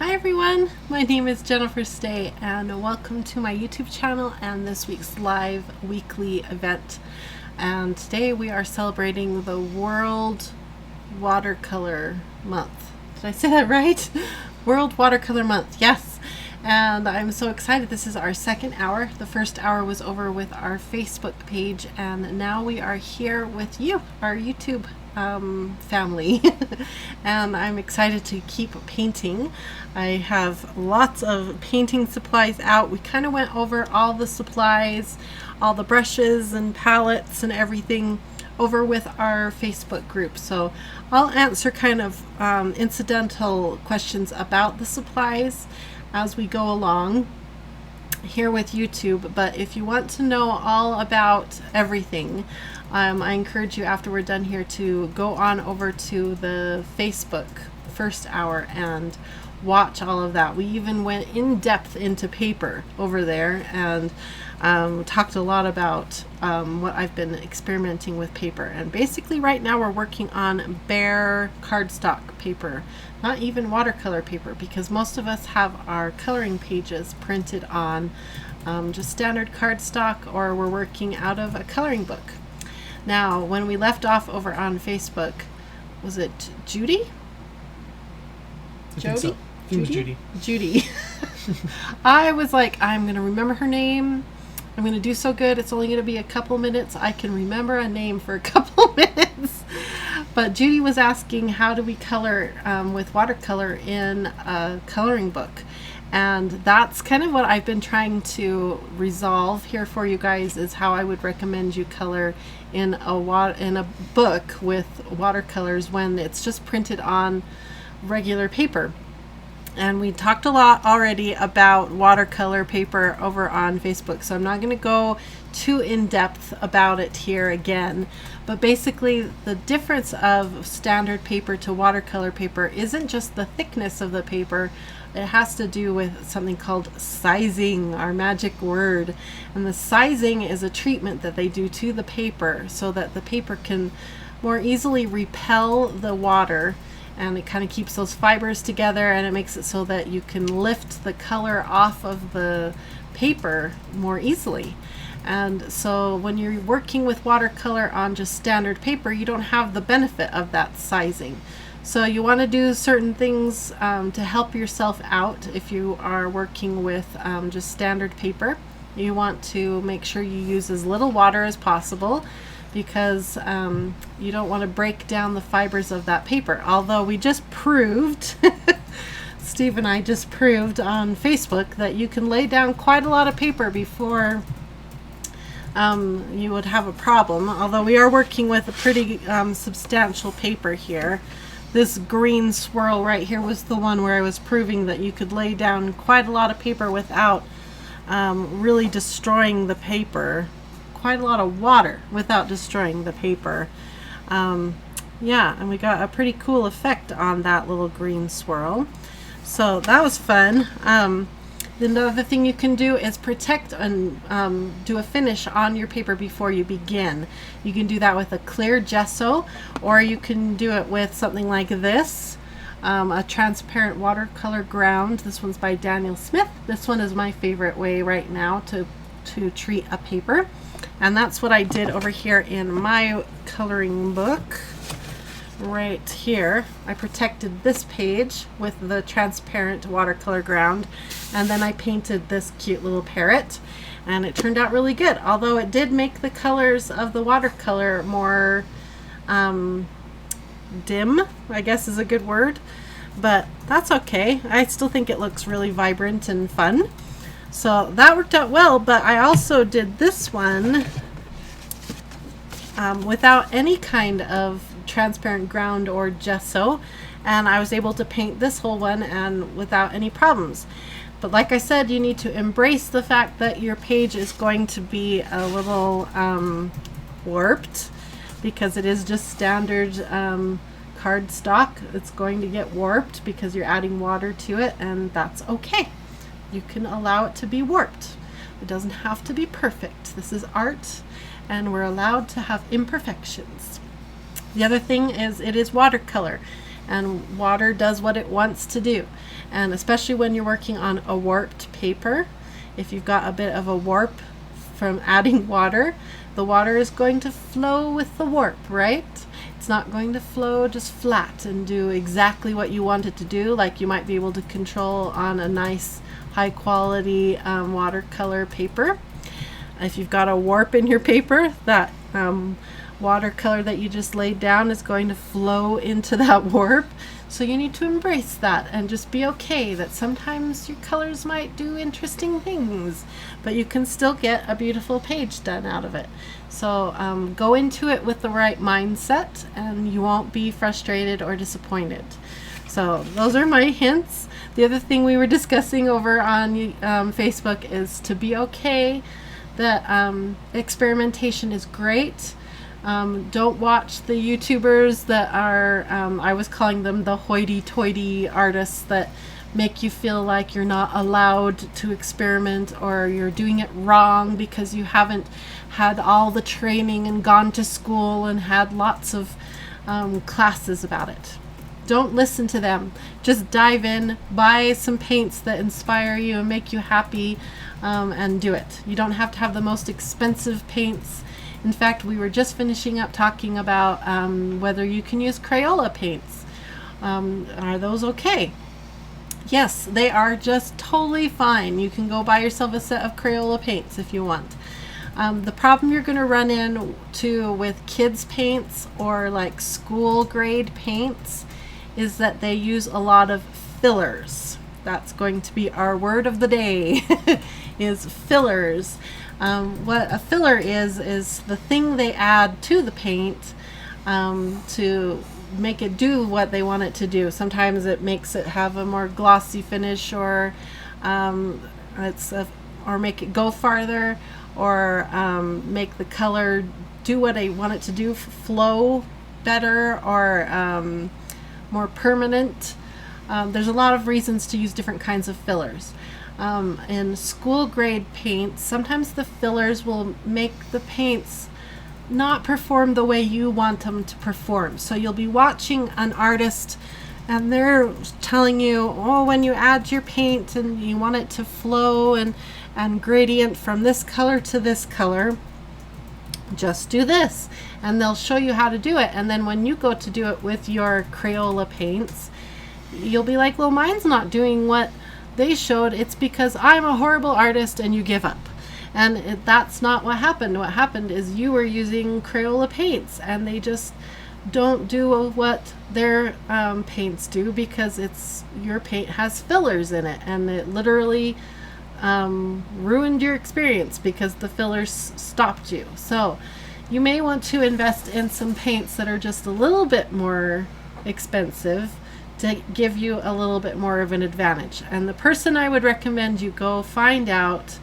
Hi everyone, my name is Jennifer Stay and welcome to my YouTube channel and this week's live weekly event. And today we are celebrating the World Watercolor Month. Did I say that right? World Watercolor Month, yes. And I'm so excited. This is our second hour. The first hour was over with our Facebook page and now we are here with you, our YouTube family. And I'm excited to keep painting. I have lots of painting supplies out. We kind of went over all the supplies, all the brushes and palettes and everything over with our Facebook group. So I'll answer kind of incidental questions about the supplies as we go along here with YouTube. But if you want to know all about everything, I encourage you after we're done here to go on over to the Facebook first hour and watch all of that. We even went in depth into paper over there and talked a lot about what I've been experimenting with paper. And basically right now we're working on bare cardstock paper, not even watercolor paper, because most of us have our coloring pages printed on just standard cardstock, or we're working out of a coloring book. Now, when we left off over on Facebook, was it Judy? I think it was Judy. Judy. I was like, I'm going to remember her name. I'm going to do so good. It's only going to be a couple minutes. I can remember a name for a couple minutes. But Judy was asking, how do we color with watercolor in a coloring book? And that's kind of what I've been trying to resolve here for you guys, is how I would recommend you color in a book with watercolors when it's just printed on regular paper. And we talked a lot already about watercolor paper over on Facebook, so I'm not going to go too in depth about it here again. But basically the difference of standard paper to watercolor paper isn't just the thickness of the paper. It has to do with something called sizing, our magic word. And the sizing is a treatment that they do to the paper so that the paper can more easily repel the water, and it kind of keeps those fibers together, and it makes it so that you can lift the color off of the paper more easily. And so when you're working with watercolor on just standard paper, you don't have the benefit of that sizing. So you want to do certain things to help yourself out. If you are working with just standard paper, you want to make sure you use as little water as possible, because you don't want to break down the fibers of that paper. Although we just proved, Steve and I just proved on Facebook, that you can lay down quite a lot of paper before you would have a problem. Although we are working with a pretty substantial paper here. This green swirl right here was the one where I was proving that you could lay down quite a lot of paper without really destroying the paper. Quite a lot of water without destroying the paper. Yeah, and we got a pretty cool effect on that little green swirl. So that was fun. The other thing you can do is protect and do a finish on your paper before you begin. You can do that with a clear gesso, or you can do it with something like this, a transparent watercolor ground. This one's by Daniel Smith. This one is my favorite way right now to treat a paper. And that's what I did over here in my coloring book. Right here, I protected this page with the transparent watercolor ground, and then I painted this cute little parrot, and it turned out really good. Although it did make the colors of the watercolor more dim, I guess is a good word, but that's okay. I still think it looks really vibrant and fun. So that worked out well. But I also did this one without any kind of transparent ground or gesso, and I was able to paint this whole one and without any problems. But like I said, you need to embrace the fact that your page is going to be a little warped, because it is just standard cardstock. It's going to get warped because you're adding water to it, and that's okay. You can allow it to be warped. It doesn't have to be perfect. This is art, and we're allowed to have imperfections. The other thing is, it is watercolor, and water does what it wants to do. And especially when you're working on a warped paper, if you've got a bit of a warp from adding water, the water is going to flow with the warp, right? It's not going to flow just flat and do exactly what you want it to do, like you might be able to control on a nice high quality watercolor paper. If you've got a warp in your paper, that watercolor that you just laid down is going to flow into that warp. So you need to embrace that and just be okay that sometimes your colors might do interesting things, but you can still get a beautiful page done out of it. So go into it with the right mindset and you won't be frustrated or disappointed. So those are my hints. The other thing we were discussing over on Facebook is to be okay that experimentation is great. Don't watch the YouTubers that are, I was calling them the hoity-toity artists that make you feel like you're not allowed to experiment or you're doing it wrong because you haven't had all the training and gone to school and had lots of classes about it. Don't listen to them. Just dive in, buy some paints that inspire you and make you happy, and do it. You don't have to have the most expensive paints. In fact, we were just finishing up talking about whether you can use Crayola paints. Are those okay? Yes, they are just totally fine. You can go buy yourself a set of Crayola paints if you want. The problem you're going to run into with kids paints or like school grade paints is that they use a lot of fillers. That's going to be our word of the day is fillers. What a filler is the thing they add to the paint to make it do what they want it to do. Sometimes it makes it have a more glossy finish, or or make it go farther, or make the color do what I want it to do, flow better, or more permanent. There's a lot of reasons to use different kinds of fillers. In school grade paints, sometimes the fillers will make the paints not perform the way you want them to perform. So you'll be watching an artist and they're telling you, oh, when you add your paint and you want it to flow and gradient from this color to this color, just do this. And they'll show you how to do it. And then when you go to do it with your Crayola paints, you'll be like, well, mine's not doing what they showed. It's because I'm a horrible artist, and you give up. And that's not what happened. What happened is you were using Crayola paints and they just don't do what their paints do, because your paint has fillers in it, and it literally ruined your experience because the fillers stopped you. So you may want to invest in some paints that are just a little bit more expensive to give you a little bit more of an advantage. And the person I would recommend you go find out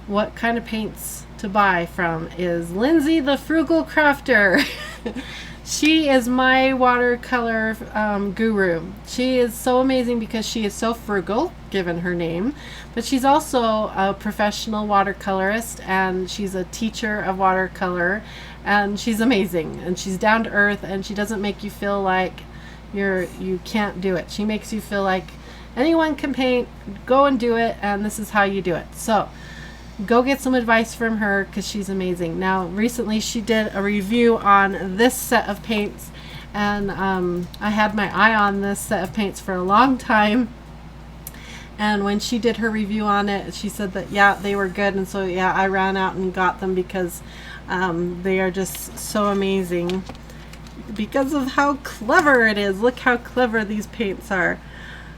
what kind of paints to buy from is Lindsay the Frugal Crafter. She is my watercolor guru. She is so amazing because she is so frugal, given her name, but she's also a professional watercolorist, and she's a teacher of watercolor, and she's amazing, and she's down to earth, and she doesn't make you feel like you can't do it. She makes you feel like anyone can paint, go and do it, and this is how you do it. So go get some advice from her because she's amazing. Now, recently she did a review on this set of paints, and I had my eye on this set of paints for a long time. And when she did her review on it, she said that, yeah, they were good. And so, yeah, I ran out and got them because they are just so amazing because of how clever it is. Look how clever these paints are.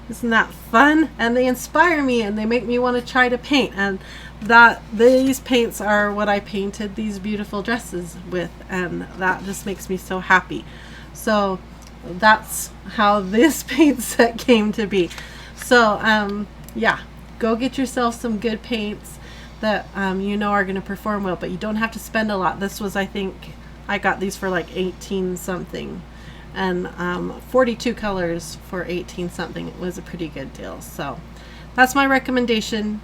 Isn't that fun? And they inspire me and they make me want to try to paint. And these paints are what I painted these beautiful dresses with, and that just makes me so happy. So that's how this paint set came to be. So yeah, go get yourself some good paints that you know are going to perform well, but you don't have to spend a lot. This was, I think, I got these for like 18 something, and 42 colors for 18 something. It was a pretty good deal. So that's my recommendation.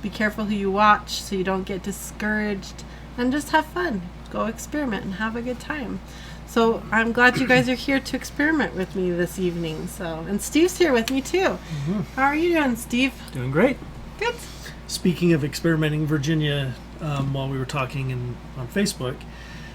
Be careful who you watch so you don't get discouraged, and just have fun. go experiment and have a good time. So I'm glad you guys are here to experiment with me this evening. So, and Steve's here with me too. Mm-hmm. How are you doing, Steve? Doing great. Good. Speaking of experimenting, Virginia, while we were talking on Facebook,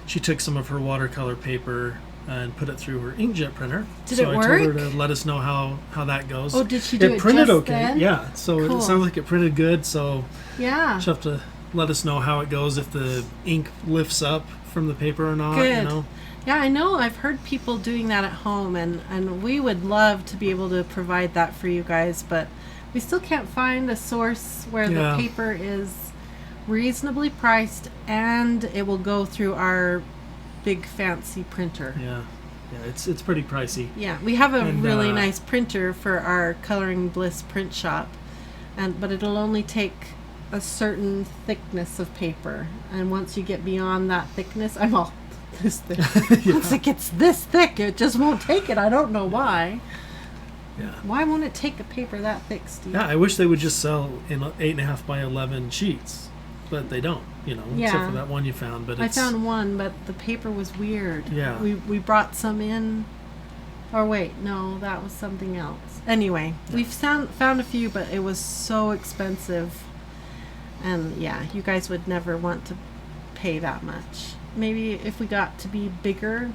she took some of her watercolor paper and put it through her inkjet printer. Did it work? So I told her to let us know how that goes. Oh, did she do it printed just okay. then? Yeah. So cool. It sounds like it printed good. So yeah, she'll have to let us know how it goes, if the ink lifts up from the paper or not. Good. You know? Yeah, I know. I've heard people doing that at home, and we would love to be able to provide that for you guys, but we still can't find a source where the paper is reasonably priced and it will go through our big fancy printer. Yeah, it's pretty pricey. Yeah, we have a really nice printer for our Coloring Bliss print shop, but it'll only take a certain thickness of paper, and once you get beyond that thickness, I'm all this thick. Once it gets this thick, it just won't take it. I don't know why. Yeah. Why won't it take a paper that thick, Steve? Yeah, I wish they would just sell in 8.5 by 11 sheets, but they don't. Except for that one you found. But I found one, but the paper was weird. Yeah. We brought some in. Or wait, no, that was something else. Anyway, we've found a few, but it was so expensive. And yeah, you guys would never want to pay that much. Maybe if we got to be bigger,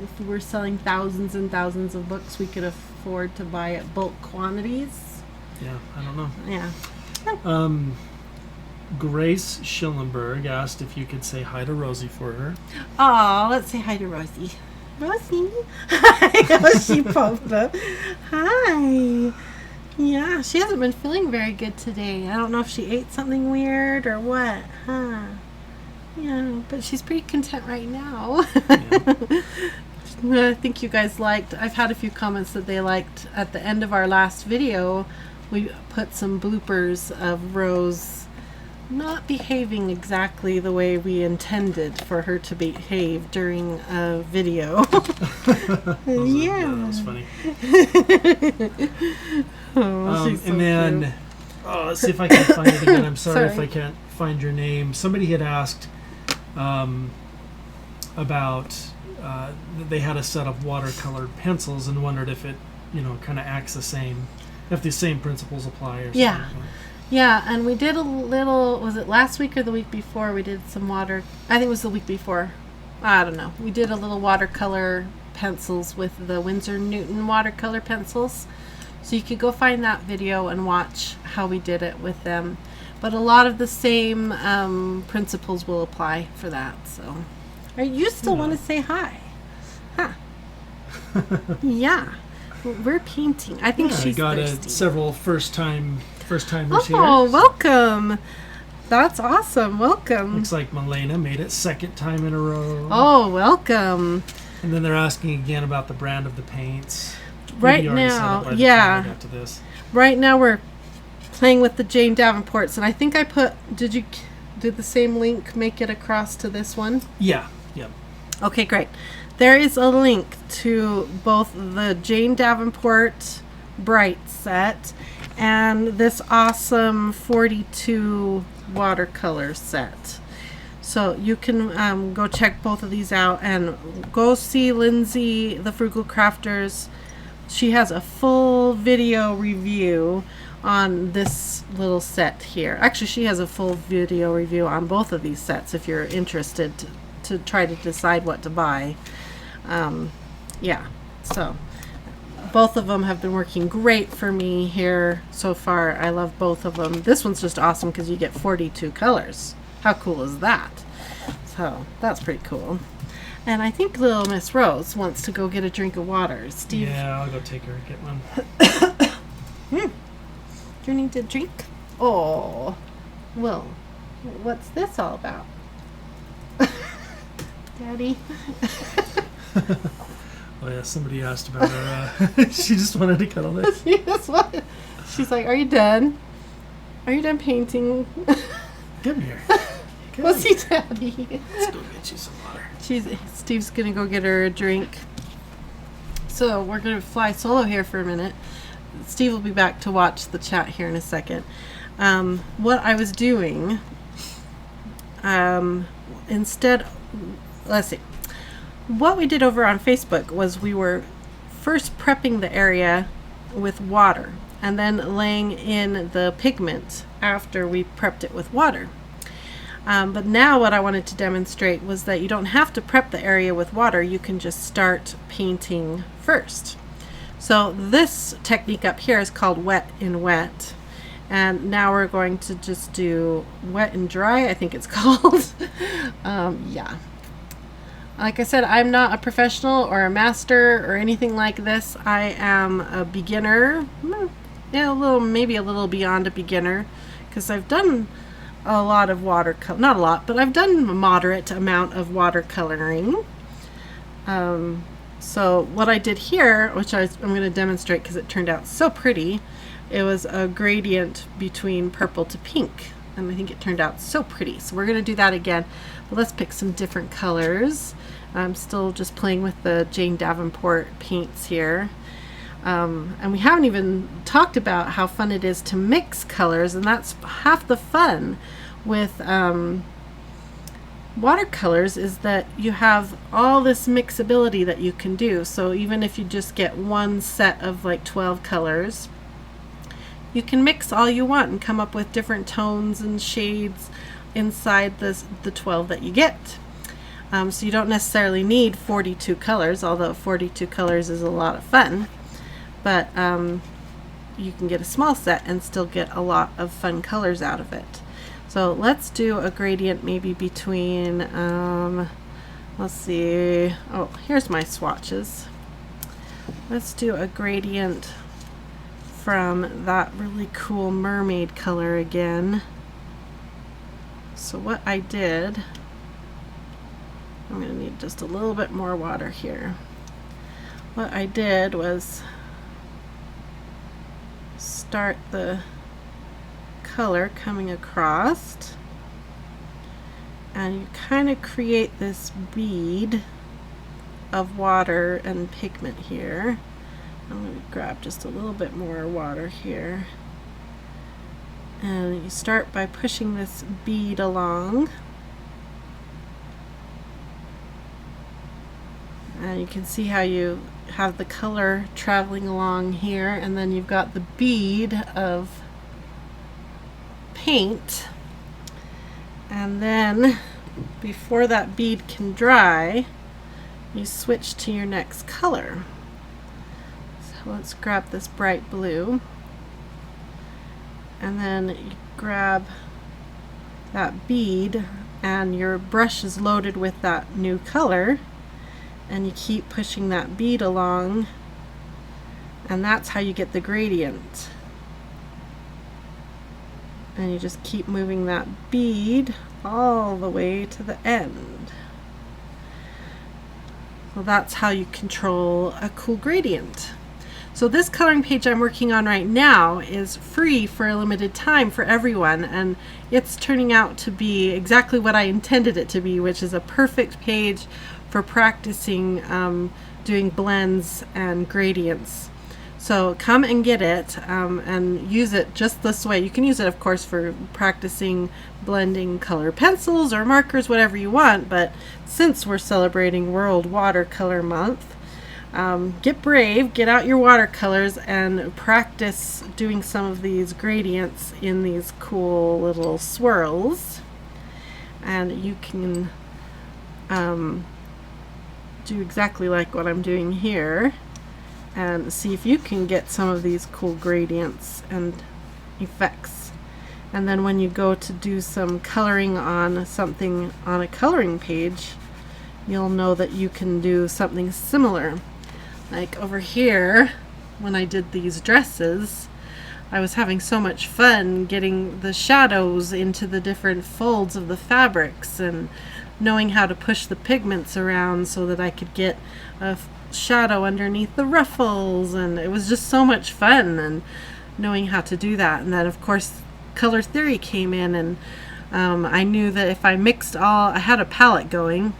if we were selling thousands and thousands of books, we could afford to buy at bulk quantities. Yeah, I don't know. Yeah. Grace Schillenberg asked if you could say hi to Rosie for her. Oh, let's say hi to Rosie. Rosie. Hi. She popped up. Hi. Yeah, she hasn't been feeling very good today. I don't know if she ate something weird or what. Huh. Yeah, but she's pretty content right now. I think you guys liked, I've had a few comments that they liked at the end of our last video. We put some bloopers of Rose not behaving exactly the way we intended for her to behave during a video. Yeah, that was funny. She's so and then, cute. Let's see if I can find it again. I'm sorry if I can't find your name. Somebody had asked about they had a set of watercolor pencils and wondered if it, kind of acts the same, if the same principles apply or something. Yeah, and we did a little, was it last week or the week before, we did some I think it was the week before. I don't know. We did a little watercolor pencils with the Winsor Newton watercolor pencils. So you could go find that video and watch how we did it with them. But a lot of the same principles will apply for that. So, you still want to say hi? Huh. Yeah. We're painting. I think she's got thirsty. Several first-timers here. Oh, welcome. That's awesome. Welcome. Looks like Milena made it second time in a row. Oh, welcome. And then they're asking again about the brand of the paints. Right now, right now we're playing with the Jane Davenports, and I think I put, did the same link make it across to this one? Yeah. Okay, great. There is a link to both the Jane Davenport Bright set and this awesome 42 watercolor set. So you can go check both of these out and go see Lindsay, the Frugal Crafters. She has a full video review on this little set here. Actually, she has a full video review on both of these sets if you're interested to try to decide what to buy. Yeah, so both of them have been working great for me here so far. I love both of them. This one's just awesome because you get 42 colors. How cool is that? So that's pretty cool. And I think little Miss Rose wants to go get a drink of water. Steve? Yeah, I'll go take her and get one. Do you need a drink? Oh, well, what's this all about? Daddy? Oh yeah, somebody asked about her. She just wanted to cuddle this. She's like, are you done? Are you done painting? Come here. Go see Daddy. Let's go get you some water. Steve's gonna go get her a drink. So we're gonna fly solo here for a minute. Steve will be back to watch the chat here in a second. What I was doing, instead, let's see, what we did over on Facebook was we were first prepping the area with water and then laying in the pigment after we prepped it with water. But now what I wanted to demonstrate was that you don't have to prep the area with water. You can just start painting first. So this technique up here is called wet in wet. And now we're going to just do wet and dry, I think it's called. Yeah. Like I said, I'm not a professional or a master or anything like this. I am a beginner. Yeah, maybe a little beyond a beginner, because I've done a lot of watercolor, not a lot, but I've done a moderate amount of watercoloring. So what I did here, which I'm going to demonstrate because it turned out so pretty, it was a gradient between purple to pink, and I think it turned out so pretty. So we're going to do that again, but let's pick some different colors. I'm still just playing with the Jane Davenport paints here. And we haven't even talked about how fun it is to mix colors, and that's half the fun with watercolors, is that you have all this mixability that you can do. So even if you just get one set of like 12 colors, you can mix all you want and come up with different tones and shades inside the 12 that you get. So you don't necessarily need 42 colors, although 42 colors is a lot of fun. But you can get a small set and still get a lot of fun colors out of it. So let's do a gradient maybe between, let's see, oh, here's my swatches. Let's do a gradient from that really cool mermaid color again. So what I did, I'm going to need just a little bit more water here. What I did was start the color coming across, and you kind of create this bead of water and pigment here. I'm going to grab just a little bit more water here, and you start by pushing this bead along, and you can see how you have the color traveling along here, and then you've got the bead of paint, and then before that bead can dry, you switch to your next color. So let's grab this bright blue, and then you grab that bead, and your brush is loaded with that new color, and you keep pushing that bead along, and that's how you get the gradient. And you just keep moving that bead all the way to the end. So that's how you control a cool gradient. So this coloring page I'm working on right now is free for a limited time for everyone, and it's turning out to be exactly what I intended it to be, which is a perfect page for practicing doing blends and gradients. So come and get it and use it just this way. You can use it, of course, for practicing blending color pencils or markers, whatever you want, but since we're celebrating World Watercolor Month, get brave, get out your watercolors and practice doing some of these gradients in these cool little swirls. And you can do exactly like what I'm doing here and see if you can get some of these cool gradients and effects. And then when you go to do some coloring on something on a coloring page, you'll know that you can do something similar. Like over here, when I did these dresses, I was having so much fun getting the shadows into the different folds of the fabrics and knowing how to push the pigments around so that I could get a shadow underneath the ruffles, and it was just so much fun, and knowing how to do that. And then of course color theory came in, and I knew that if I mixed I had a palette going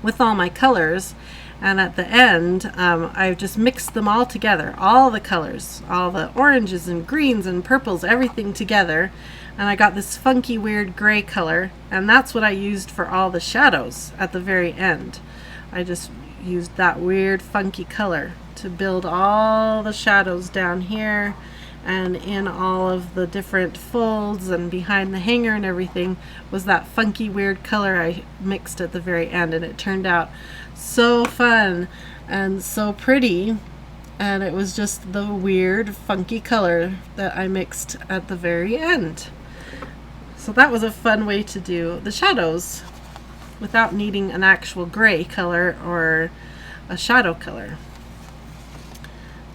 with all my colors, And at the end, I just mixed them all together, all the colors, all the oranges and greens and purples, everything together. And I got this funky, weird gray color. And that's what I used for all the shadows at the very end. I just used that weird, funky color to build all the shadows down here and in all of the different folds and behind the hanger and everything was that funky, weird color I mixed at the very end. And it turned out so fun and so pretty, and it was just the weird funky color that I mixed at the very end. So that was a fun way to do the shadows without needing an actual gray color or a shadow color.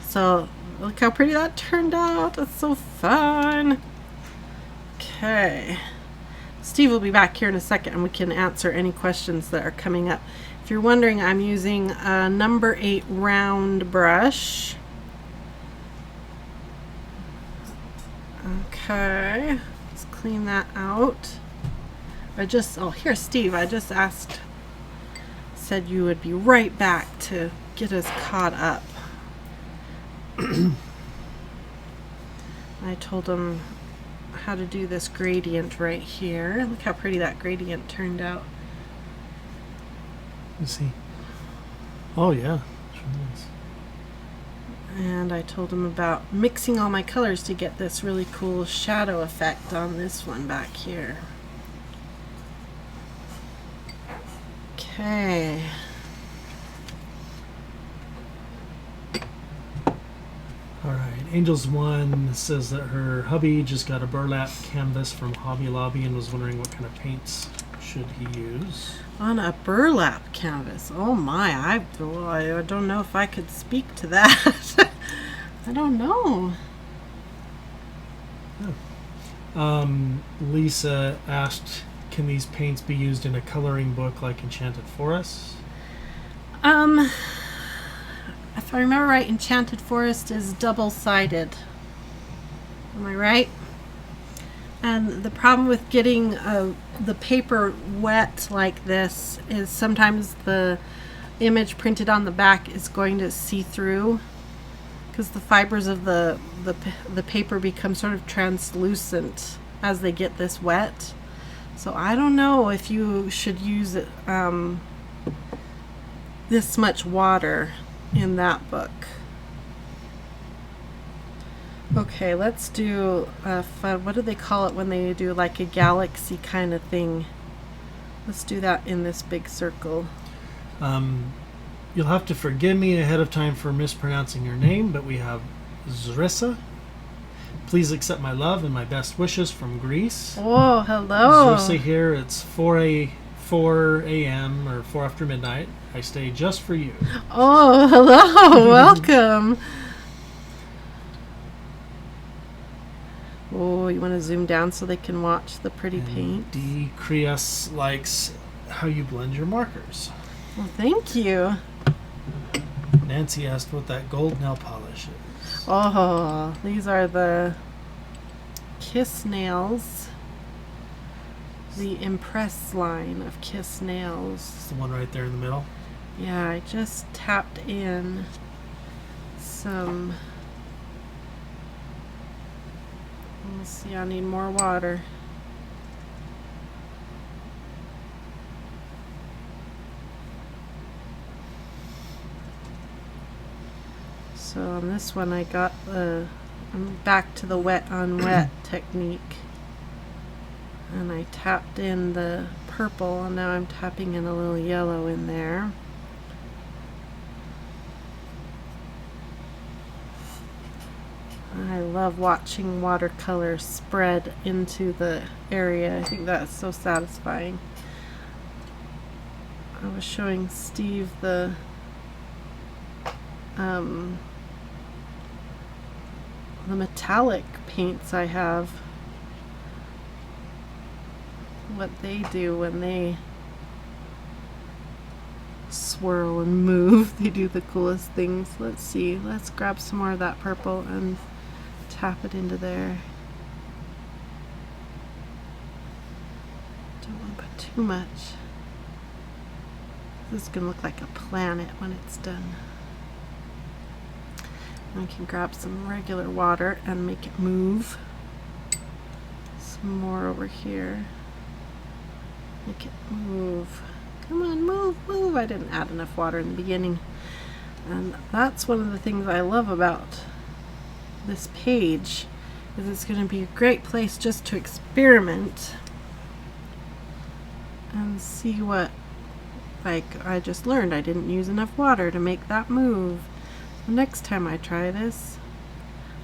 So look how pretty that turned out. It's so fun. Okay, Steve will be back here in a second and we can answer any questions that are coming up. If you're wondering, I'm using a number 8 round brush. Okay, let's clean that out. Here, Steve, I just said you would be right back to get us caught up. I told him how to do this gradient right here. Look how pretty that gradient turned out. Let's see. Oh yeah, sure is. And I told him about mixing all my colors to get this really cool shadow effect on this one back here. Okay. Alright, Angels 1 says that her hubby just got a burlap canvas from Hobby Lobby and was wondering what kind of paints should he use. On a burlap canvas. Oh my, I don't know if I could speak to that. I don't know. Lisa asked, can these paints be used in a coloring book like Enchanted Forest? If I remember right, Enchanted Forest is double-sided. Am I right? And the problem with getting the paper wet like this is sometimes the image printed on the back is going to see through because the fibers of the paper become sort of translucent as they get this wet. So I don't know if you should use this much water in that book. Okay, let's do what do they call it when they do like a galaxy kind of thing? Let's do that in this big circle. You'll have to forgive me ahead of time for mispronouncing your name, but we have Zrissa. Please accept my love and my best wishes from Greece. Oh, hello. Zrissa here. It's 4 a.m. or 4 after midnight. I stay just for you. Oh, hello. Welcome. Oh, you want to zoom down so they can watch the pretty paint? D. Creas likes how you blend your markers. Well, thank you. Nancy asked what that gold nail polish is. Oh, these are the Kiss nails. The Impress line of Kiss nails. It's the one right there in the middle. Yeah, I just tapped in some. Let's see, I need more water. So on this one I got I'm back to the wet on wet technique. And I tapped in the purple and now I'm tapping in a little yellow in there. I love watching watercolor spread into the area. I think that's so satisfying. I was showing Steve the metallic paints I have. What they do when they swirl and move. They do the coolest things. Let's see. Let's grab some more of that purple and tap it into there. Don't want to put too much. This is going to look like a planet when it's done. I can grab some regular water and make it move. Some more over here. Make it move. Come on, move, move. I didn't add enough water in the beginning. And that's one of the things I love about this page, is it's going to be a great place just to experiment and see what, like I just learned I didn't use enough water to make that move. So next time I try this,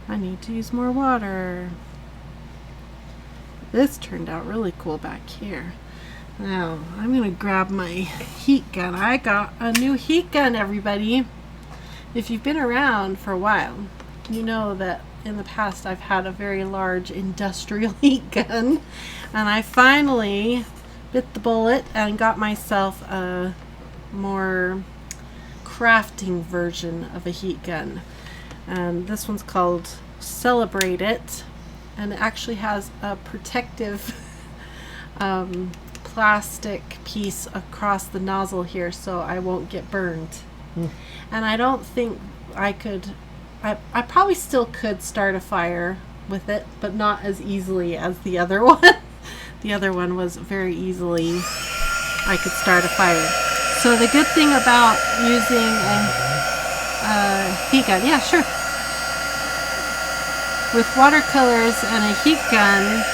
I need to use more water. This turned out really cool back here. Now, I'm going to grab my heat gun. I got a new heat gun, everybody. If you've been around for a while, you know that in the past I've had a very large industrial heat gun. And I finally bit the bullet and got myself a more crafting version of a heat gun. And this one's called Celebrate It. And it actually has a protective plastic piece across the nozzle here so I won't get burned. And I don't think I could, I probably still could start a fire with it, but not as easily as the other one. The other one was very easily, I could start a fire. So the good thing about using a heat gun, yeah, sure. With watercolors and a heat gun,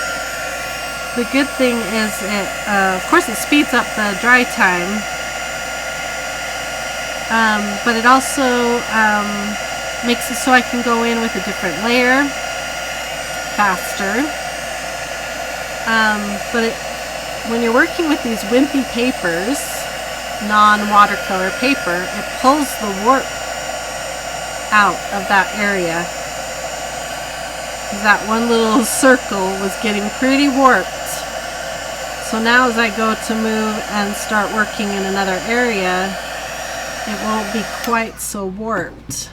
the good thing is it, of course, it speeds up the dry time, but it also makes it so I can go in with a different layer faster. But when you're working with these wimpy papers, non-watercolor paper, it pulls the warp out of that area. That one little circle was getting pretty warped. So now as I go to move and start working in another area, it won't be quite so warped.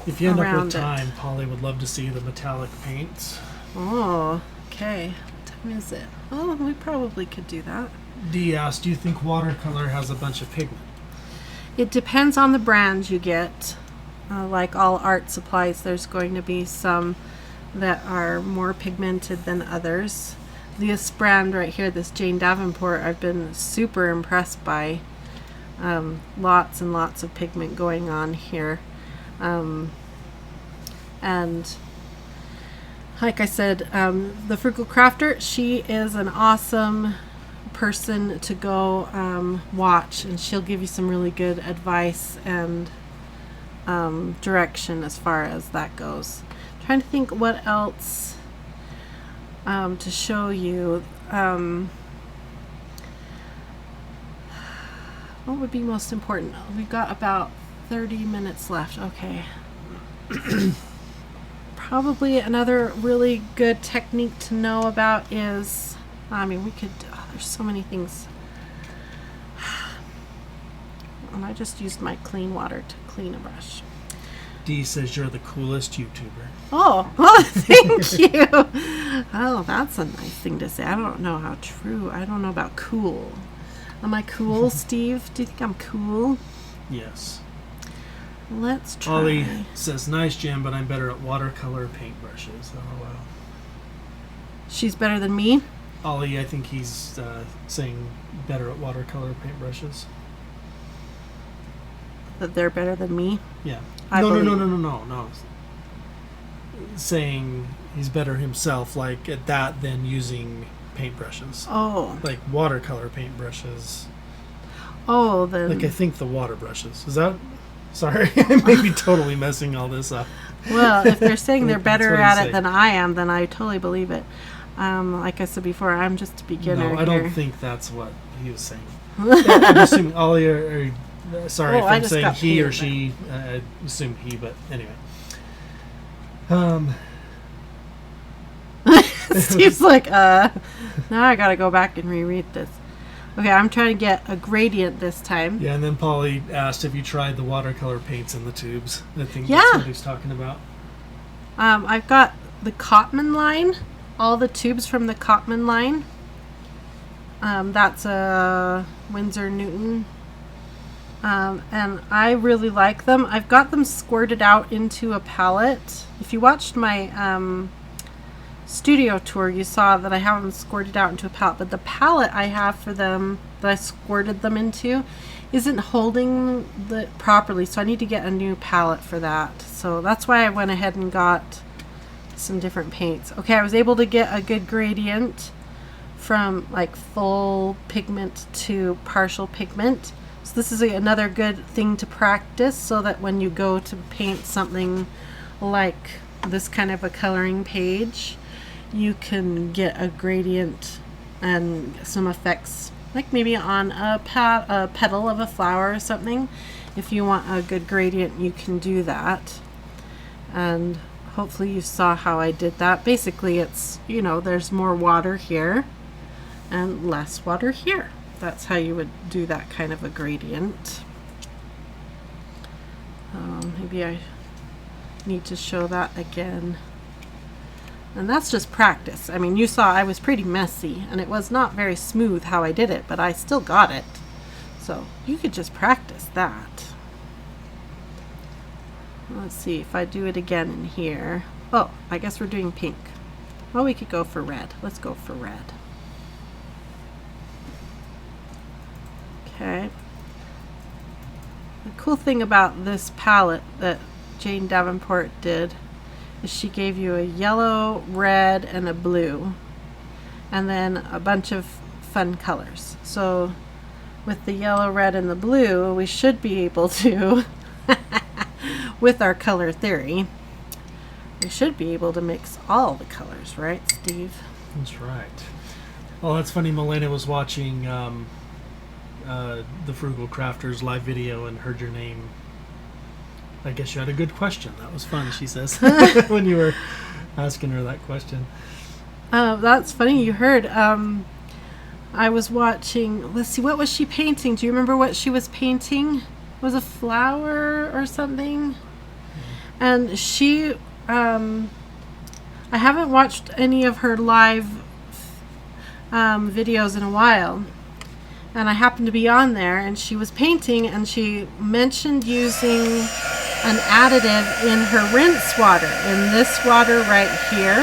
If you end up with time, Polly would love to see the metallic paints. Oh, okay. What time is it? Oh, we probably could do that. Dee asked, do you think watercolor has a bunch of pigment? It depends on the brand you get. Like all art supplies, there's going to be some that are more pigmented than others. This brand right here, this Jane Davenport, I've been super impressed by. Lots and lots of pigment going on here. And like I said, the Frugal Crafter, she is an awesome person to go watch, and she'll give you some really good advice and direction as far as that goes. I'm trying to think what else to show you. What would be most important? We've got about 30 minutes left. Okay. Probably another really good technique to know about is, I mean, we could, there's so many things. And I just used my clean water to clean a brush. Dee says you're the coolest YouTuber. Oh, well, thank you. Oh, that's a nice thing to say. I don't know how true. I don't know about cool. Am I cool, Steve? Do you think I'm cool? Yes. Let's try. Ollie says, nice Jen, but I'm better at watercolor paintbrushes. Oh, wow. She's better than me? Ollie, I think he's saying better at watercolor paintbrushes. That they're better than me? Yeah. No. No. Saying he's better himself, like at that, than using paintbrushes. Oh. Like watercolor paintbrushes. Oh, then. Like I think the water brushes. Is that? Sorry, I may be totally messing all this up. Well, if they're saying they're better at it than I am, then I totally believe it. Like I said before, I'm just a beginner. No, I don't think that's what he was saying. I'm assuming Ollie sorry if I'm saying he or she. I assume he, but anyway. Steve's like, now I gotta go back and reread this. Okay, I'm trying to get a gradient this time. Yeah, and then Polly asked if you tried the watercolor paints in the tubes. I think that's what he's talking about. I've got the Cotman line, all the tubes from the Cotman line. That's a Winsor Newton And I really like them. I've got them squirted out into a palette. If you watched my studio tour, you saw that I have them squirted out into a palette, but the palette I have for them that I squirted them into isn't holding the properly, so I need to get a new palette for that. So that's why I went ahead and got some different paints. Okay, I was able to get a good gradient from like full pigment to partial pigment. So this is another good thing to practice, so that when you go to paint something like this kind of a coloring page, you can get a gradient and some effects, like maybe on a petal of a flower or something. If you want a good gradient, you can do that. And hopefully you saw how I did that. Basically it's, you know, there's more water here and less water here. That's how you would do that kind of a gradient. Maybe I need to show that again. And that's just practice. I mean, you saw I was pretty messy and it was not very smooth how I did it, but I still got it. So you could just practice that. Let's see if I do it again in here. Oh, I guess we're doing pink. Well, we could go for red. Let's go for red. Okay. The cool thing about this palette that Jane Davenport did is she gave you a yellow, red, and a blue, and then a bunch of fun colors. So with the yellow, red, and the blue, we should be able to, with our color theory, we should be able to mix all the colors, right, Steve? That's right. Well, that's funny. Milena was watching the Frugal Crafters live video and heard your name. I guess you had a good question. That was fun, she says, when you were asking her that question. That's funny. You heard. I was watching. Let's see. What was she painting? Do you remember what she was painting? It was a flower or something? And she. I haven't watched any of her live videos in a while. And I happened to be on there, and she was painting, and she mentioned using an additive in her rinse water, in this water right here.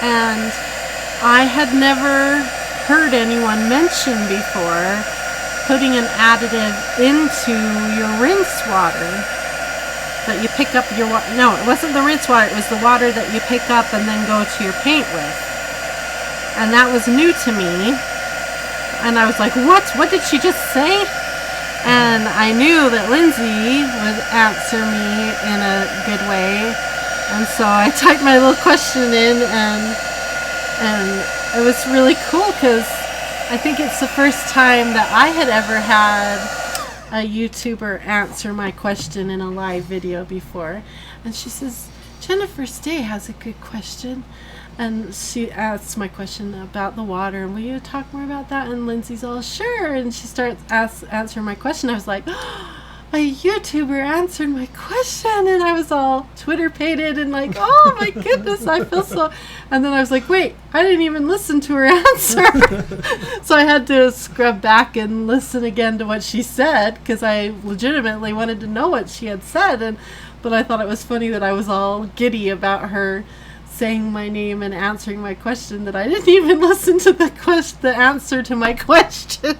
And I had never heard anyone mention before putting an additive into your rinse water that you pick up your water. No, it wasn't the rinse water, it was the water that you pick up and then go to your paint with. And that was new to me. And I was like, what? What did she just say? And I knew that Lindsay would answer me in a good way. And so I typed my little question in, and it was really cool because I think it's the first time that I had ever had a YouTuber answer my question in a live video before. And she says, Jennifer Stay has a good question. And she asks my question about the water, and will you talk more about that? And Lindsay's all, sure. And she starts answering my question. I was like, oh, a YouTuber answered my question. And I was all Twitter-pated and like, oh my goodness, I feel so. And then I was like, wait, I didn't even listen to her answer. So I had to scrub back and listen again to what she said, because I legitimately wanted to know what she had said. But I thought it was funny that I was all giddy about her saying my name and answering my question, that I didn't even listen to the answer to my question.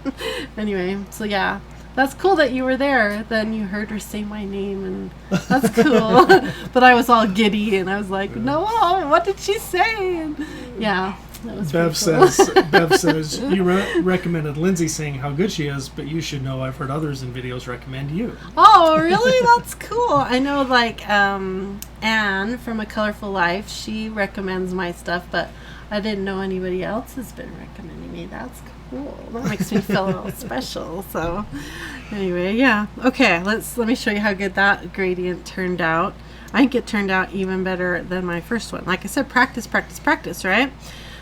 Anyway, so yeah, that's cool that you were there. Then you heard her say my name, and that's cool. But I was all giddy, and I was like, no, what did she say? And yeah, that was Bev says, you recommended Lindsay saying how good she is, but you should know I've heard others in videos recommend you. Oh, really? That's cool. I know, like, Anne from A Colorful Life, she recommends my stuff, but I didn't know anybody else has been recommending me. That's cool. That makes me feel all special. So anyway, yeah. Okay, let me show you how good that gradient turned out. I think it turned out even better than my first one. Like I said, practice, right?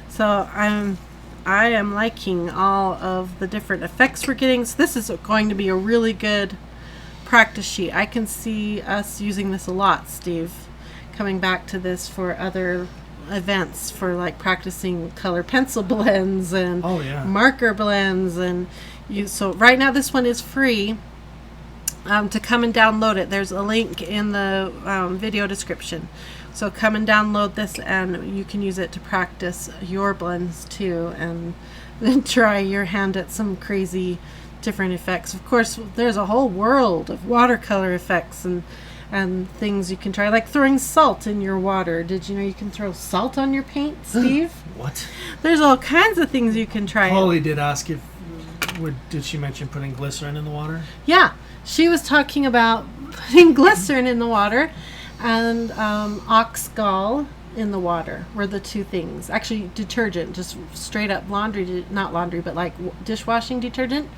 So I am liking all of the different effects we're getting. So this is going to be a really good practice sheet. I can see us using this a lot, Steve, coming back to this for other events for like practicing color pencil blends and Oh, yeah. marker blends, and so right now this one is free. To come and download it, there's a link in the video description. So come and download this, and you can use it to practice your blends too, and then try your hand at some crazy different effects. Of course, there's a whole world of watercolor effects and things you can try, like throwing salt in your water. Did you know you can throw salt on your paint, Steve? What? There's all kinds of things you can try. Holly did ask if did she mention putting glycerin in the water? Yeah, she was talking about putting glycerin in the water and ox gall in the water were the two things. Actually, detergent, just straight up laundry, not laundry, but like dishwashing detergent.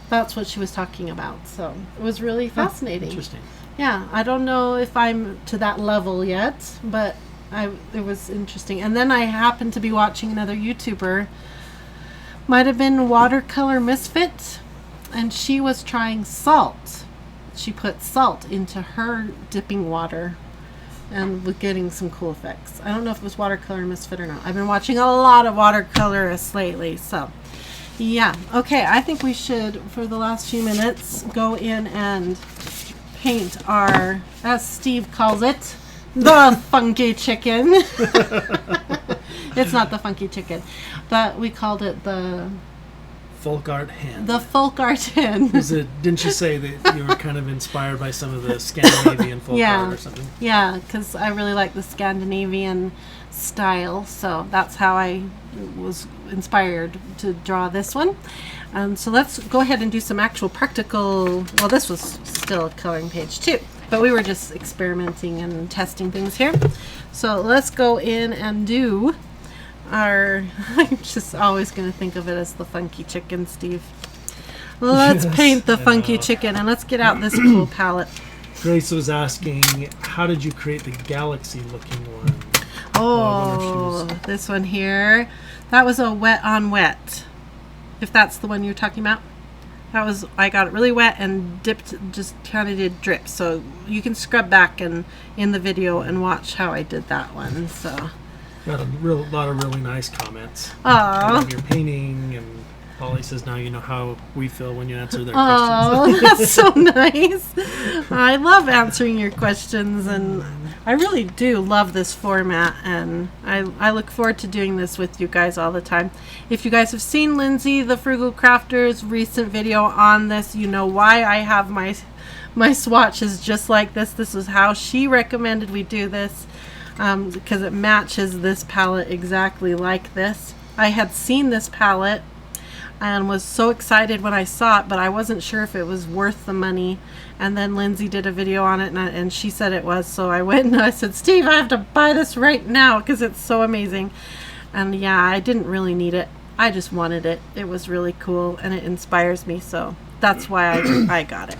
That's what she was talking about. So it was really fascinating. Interesting. Yeah, I don't know if I'm to that level yet, but it was interesting. And then I happened to be watching another YouTuber, might have been Watercolor Misfit, and she was trying salt. She put salt into her dipping water and was getting some cool effects. I don't know if it was Watercolor Misfit or not. I've been watching a lot of watercolorists lately, so yeah. Okay, I think we should, for the last few minutes, go in and paint our, as Steve calls it, the funky chicken. It's not the funky chicken, but we called it the Folk art hen. the folk art hen. Didn't you say that you were kind of inspired by some of the Scandinavian folk art or something? Yeah, because I really like the Scandinavian style, so that's how I was inspired to draw this one. And so let's go ahead and do some actual practical, well, this was still a coloring page too, but we were just experimenting and testing things here. So let's go in and do our, I'm just always going to think of it as the funky chicken, Steve. Let's paint the funky chicken, and let's get out this cool palette. Grace was asking, how did you create the galaxy looking one? Oh, this one here. That was a wet on wet. If that's the one you're talking about. That was, I got it really wet and dipped, just kind of did drips. So you can scrub back in the video and watch how I did that one. So Got a lot of really nice comments. Aww. Your painting, and Holly says now you know how we feel when you answer their Oh, questions. that's so nice. I love answering your questions, and I really do love this format, and I look forward to doing this with you guys all the time. If you guys have seen Lindsay, the Frugal Crafter's recent video on this, you know why I have my swatches just like this. This is how she recommended we do this, because it matches this palette exactly like this. I had seen this palette and was so excited when I saw it, but I wasn't sure if it was worth the money. And then Lindsay did a video on it, and she said it was. So I went and I said, Steve, I have to buy this right now because it's so amazing. And yeah, I didn't really need it. I just wanted it. It was really cool, and it inspires me. So that's why I got it.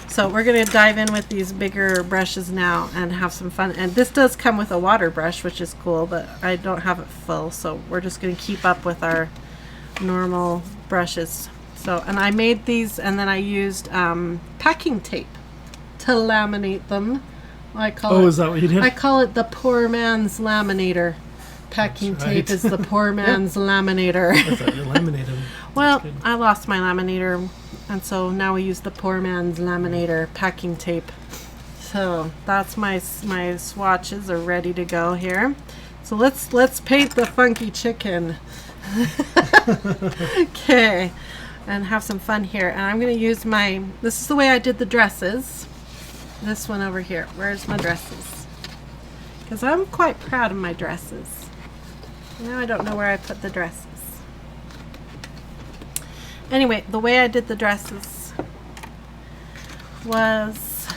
So we're going to dive in with these bigger brushes now and have some fun. And this does come with a water brush, which is cool, but I don't have it full. So we're just going to keep up with our normal brushes. So, and I made these, and then I used packing tape to laminate them. I call it, is that what you did? I call it the poor man's laminator. Packing That's tape right. is the poor man's laminator. I thought you laminated them. Well, That's good. I lost my laminator, and so now we use the poor man's laminator packing tape. So that's my swatches are ready to go here. So let's paint the funky chicken. Okay, and have some fun here. And I'm going to use this is the way I did the dresses. This one over here. Where's my dresses? Because I'm quite proud of my dresses. Now I don't know where I put the dresses. Anyway, the way I did the dresses was...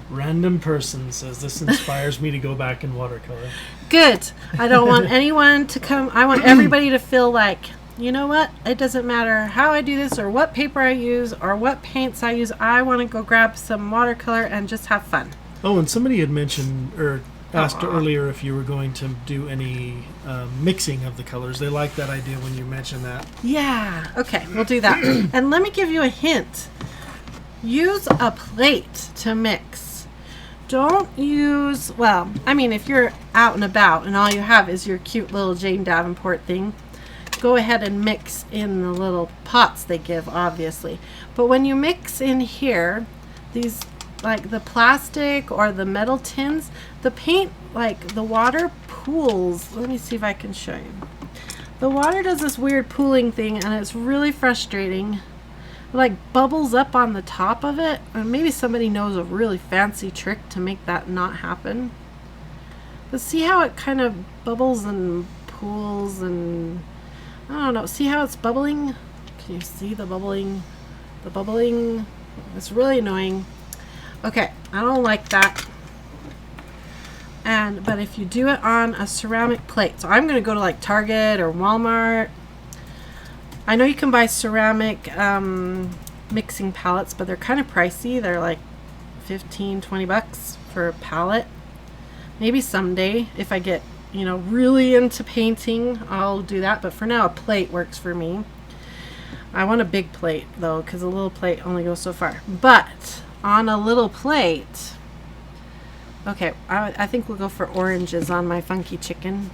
Random person says this inspires me to go back and watercolor. Good. I don't want anyone to come. I want everybody to feel like, you know what? It doesn't matter how I do this or what paper I use or what paints I use. I want to go grab some watercolor and just have fun. Oh, and somebody had mentioned or asked earlier if you were going to do any mixing of the colors. They like that idea when you mentioned that. Yeah. Okay, we'll do that. And let me give you a hint. Use a plate to mix. don't use, well, I mean, if you're out and about and all you have is your cute little Jane Davenport thing, go ahead and mix in the little pots they give, obviously. But when you mix in here, these, like the plastic or the metal tins, the paint, like the water pools. Let me see if I can show you. The water does this weird pooling thing, and it's really frustrating. It like bubbles up on the top of it, and maybe somebody knows a really fancy trick to make that not happen. But see how it kind of bubbles and pools, and I don't know. See how it's bubbling? Can you see the bubbling? The bubbling. It's really annoying. Okay, I don't like that. But if you do it on a ceramic plate, so I'm going to go to like Target or Walmart. I know you can buy ceramic mixing palettes, but they're kind of pricey. They're like 15, 20 bucks for a palette. Maybe someday, if I get, you know, really into painting, I'll do that. But for now, a plate works for me. I want a big plate, though, because a little plate only goes so far. But on a little plate, okay, I think we'll go for oranges on my funky chicken.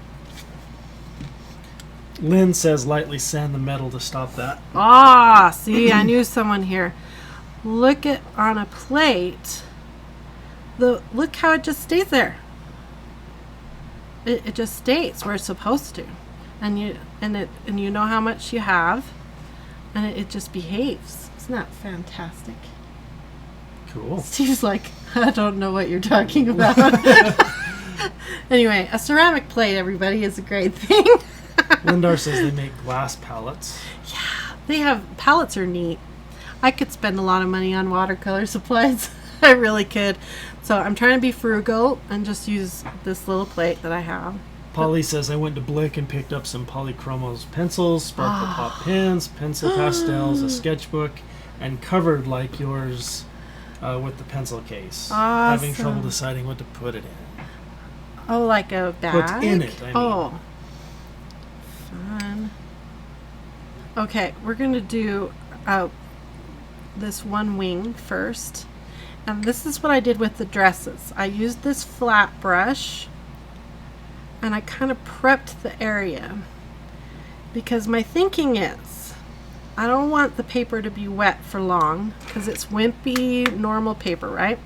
Lynn says lightly sand the metal to stop that. Ah, see, I knew someone here. Look at on a plate. Look how it just stays there. It just stays where it's supposed to, and you know how much you have, and it just behaves. Isn't that fantastic? Cool. Steve's like, I don't know what you're talking about. Anyway, a ceramic plate, everybody, is a great thing. Lindar says they make glass palettes. Yeah, they have palettes are neat. I could spend a lot of money on watercolor supplies. I really could. So I'm trying to be frugal and just use this little plate that I have. Polly says I went to Blick and picked up some Polychromos pencils, Sparkle Pop pens, pencil pastels, a sketchbook, and covered like yours with the pencil case. Awesome. Having trouble deciding what to put it in. Oh, like a bag? What's in it, I mean. Oh. Fun. Okay, we're going to do this one wing first. And this is what I did with the dresses. I used this flat brush, and I kind of prepped the area. Because my thinking is, I don't want the paper to be wet for long, because it's wimpy, normal paper, right?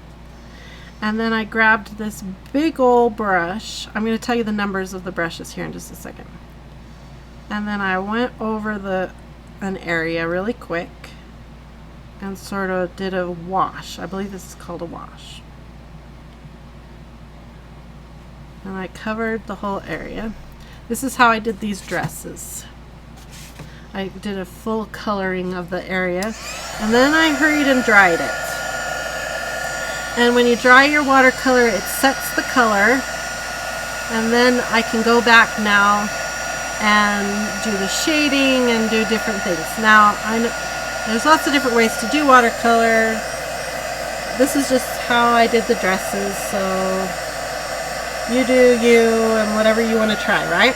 And then I grabbed this big old brush. I'm going to tell you the numbers of the brushes here in just a second. And then I went over an area really quick and sort of did a wash. I believe this is called a wash. And I covered the whole area. This is how I did these dresses. I did a full coloring of the area, and then I hurried and dried it. And when you dry your watercolor, it sets the color, and then I can go back now and do the shading and do different things. Now, I know there's lots of different ways to do watercolor. This is just how I did the dresses, so you do you and whatever you want to try, right?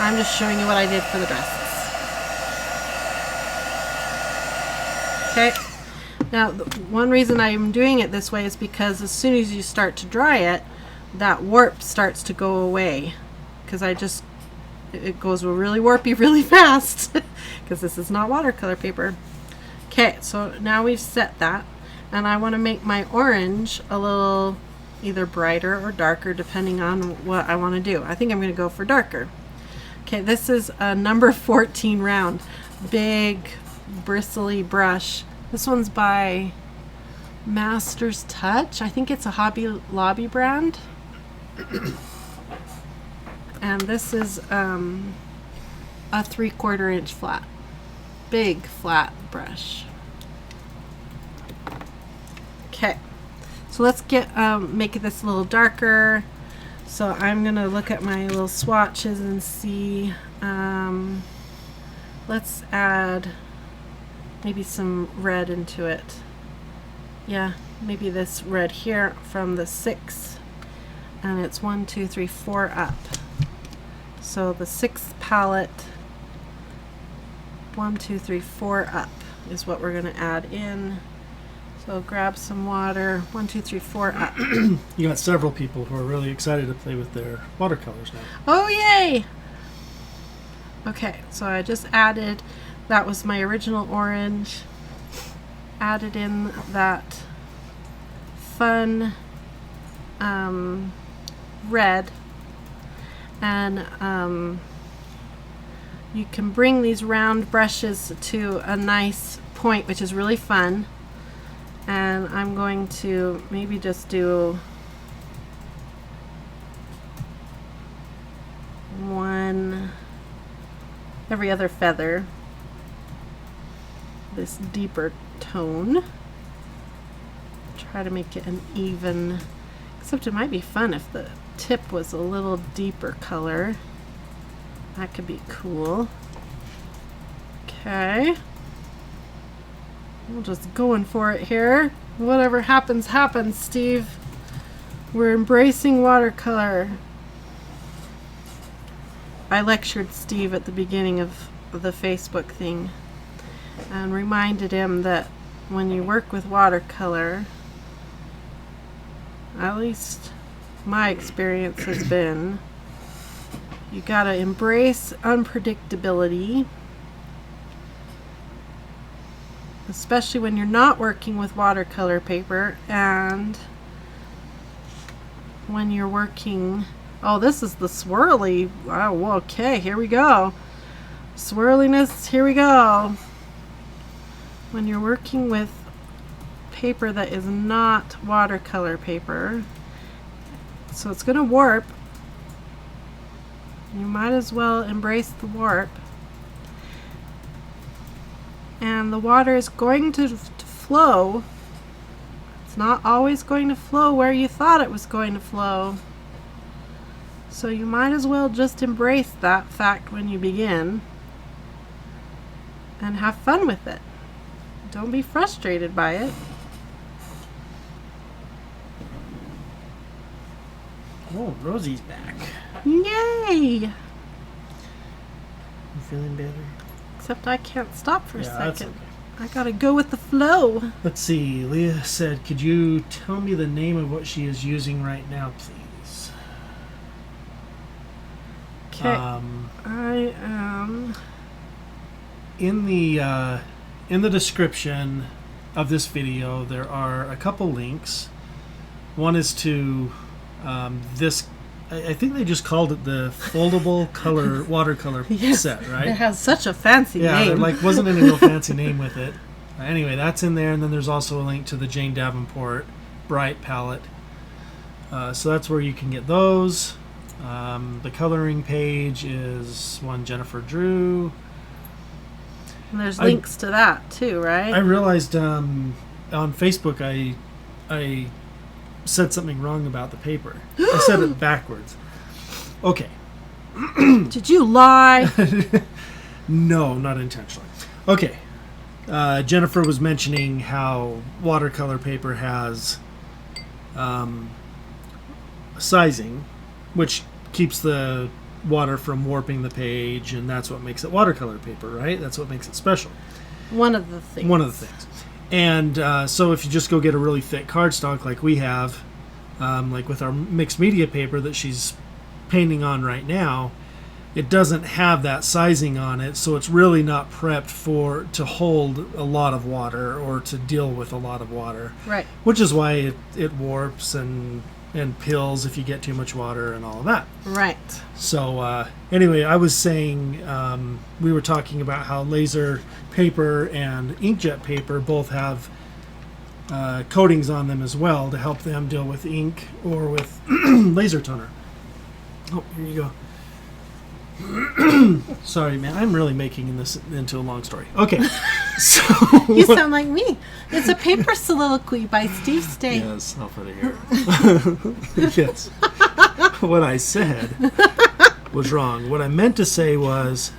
I'm just showing you what I did for the dresses. Okay. Now, one reason I'm doing it this way is because as soon as you start to dry it, that warp starts to go away. Because it goes really warpy really fast. Because this is not watercolor paper. Okay, so now we've set that. And I want to make my orange a little either brighter or darker depending on what I want to do. I think I'm going to go for darker. Okay, this is a number 14 round. Big, bristly brush. This one's by Master's Touch. I think it's a Hobby Lobby brand. And this is a 3/4 inch flat. Big flat brush. Okay, so let's make this a little darker. So I'm gonna look at my little swatches and see. Let's add maybe some red into it. Yeah, maybe this red here from the 6, and it's 1, 2, 3, 4 up. So the 6th palette, 1, 2, 3, 4 up is what we're going to add in. So grab some water. 1, 2, 3, 4. You got several people who are really excited to play with their watercolors now. Oh, yay! Okay, so I just added, that was my original orange. Added in that fun red. And you can bring these round brushes to a nice point, which is really fun. And I'm going to maybe just do one every other feather, this deeper tone. Try to make it an even, except it might be fun if the tip was a little deeper color. That could be cool. Okay. We're just going for it here. Whatever happens, happens, Steve. We're embracing watercolor. I lectured Steve at the beginning of the Facebook thing and reminded him that when you work with watercolor, at least my experience has been, you gotta embrace unpredictability, especially when you're not working with watercolor paper, and when you're working, oh, this is the swirly, oh, okay, here we go. Swirliness, here we go. When you're working with paper that is not watercolor paper, so it's going to warp, you might as well embrace the warp. And the water is going to flow. It's not always going to flow where you thought it was going to flow. So you might as well just embrace that fact when you begin and have fun with it. Don't be frustrated by it. Oh, Rosie's back. Yay! You feeling better? Except I can't stop for a second. That's okay. I gotta go with the flow. Let's see. Leah said, could you tell me the name of what she is using right now, please? Okay. I am... In the description of this video, there are a couple links. One is to this, I think they just called it the Foldable Color Watercolor Yes, set, right? It has such a fancy Yeah, there name. wasn't any real fancy name with it. Anyway, that's in there, and then there's also a link to the Jane Davenport Bright palette. So that's where you can get those. The coloring page is one Jennifer drew. And there's links to that too, right? I realized on Facebook I said something wrong about the paper. I said it backwards. Okay. Did you lie? No, not intentionally. Okay. Jennifer was mentioning how watercolor paper has sizing, which keeps the water from warping the page, and that's what makes it watercolor paper, right? That's what makes it special. One of the things. One of the things. And so if you just go get a really thick cardstock like we have, like with our mixed media paper that she's painting on right now, it doesn't have that sizing on it, so it's really not prepped to hold a lot of water or to deal with a lot of water. Right. Which is why it warps and pills if you get too much water and all of that. Right. So anyway, I was saying, we were talking about how laser paper and inkjet paper both have coatings on them as well to help them deal with ink or with laser toner. Oh, here you go. Sorry, man. I'm really making this into a long story. Okay. So You sound like me. It's a paper soliloquy by Steve Stay. Yes, I'll put it here. Yes. What I said was wrong. What I meant to say was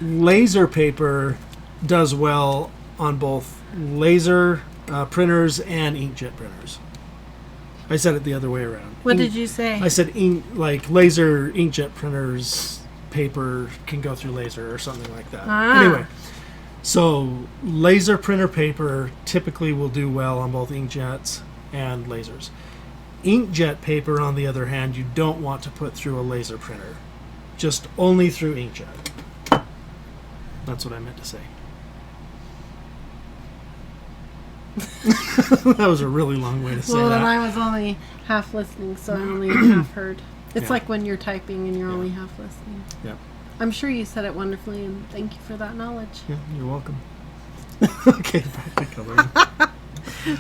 laser paper does well on both laser printers and inkjet printers. I said it the other way around. What did you say? I said laser inkjet printers paper can go through laser or something like that. Ah. Anyway, So laser printer paper typically will do well on both inkjets and lasers. Inkjet paper, on the other hand, you don't want to put through a laser printer. Just only through inkjet. That's what I meant to say. That was a really long way to say Well, that. and I was only half listening, so I only half heard. It's Yeah. like when you're typing and you're Yeah. only half listening. Yeah. I'm sure you said it wonderfully, and thank you for that knowledge. Yeah, you're welcome. Okay, back to coloring.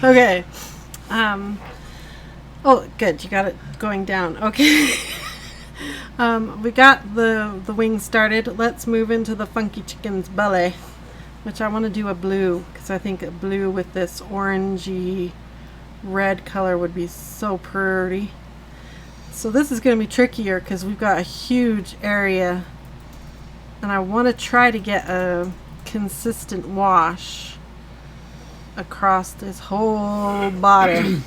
Okay. Oh, good. You got it going down. Okay. We got the wings started. Let's move into the funky chicken's belly, which I want to do a blue because I think a blue with this orangey red color would be so pretty. So this is going to be trickier because we've got a huge area, and I want to try to get a consistent wash across this whole body.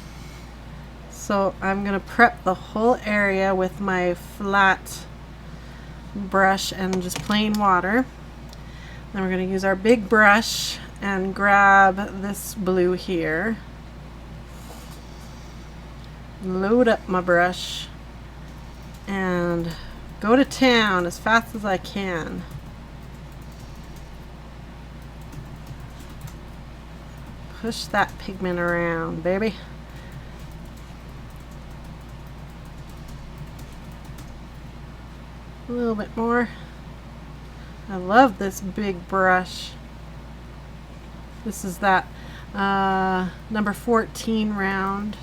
So I'm going to prep the whole area with my flat brush and just plain water. Then we're going to use our big brush and grab this blue here. Load up my brush and go to town as fast as I can. Push that pigment around, baby. A little bit more. I love this big brush. This is that number 14 round.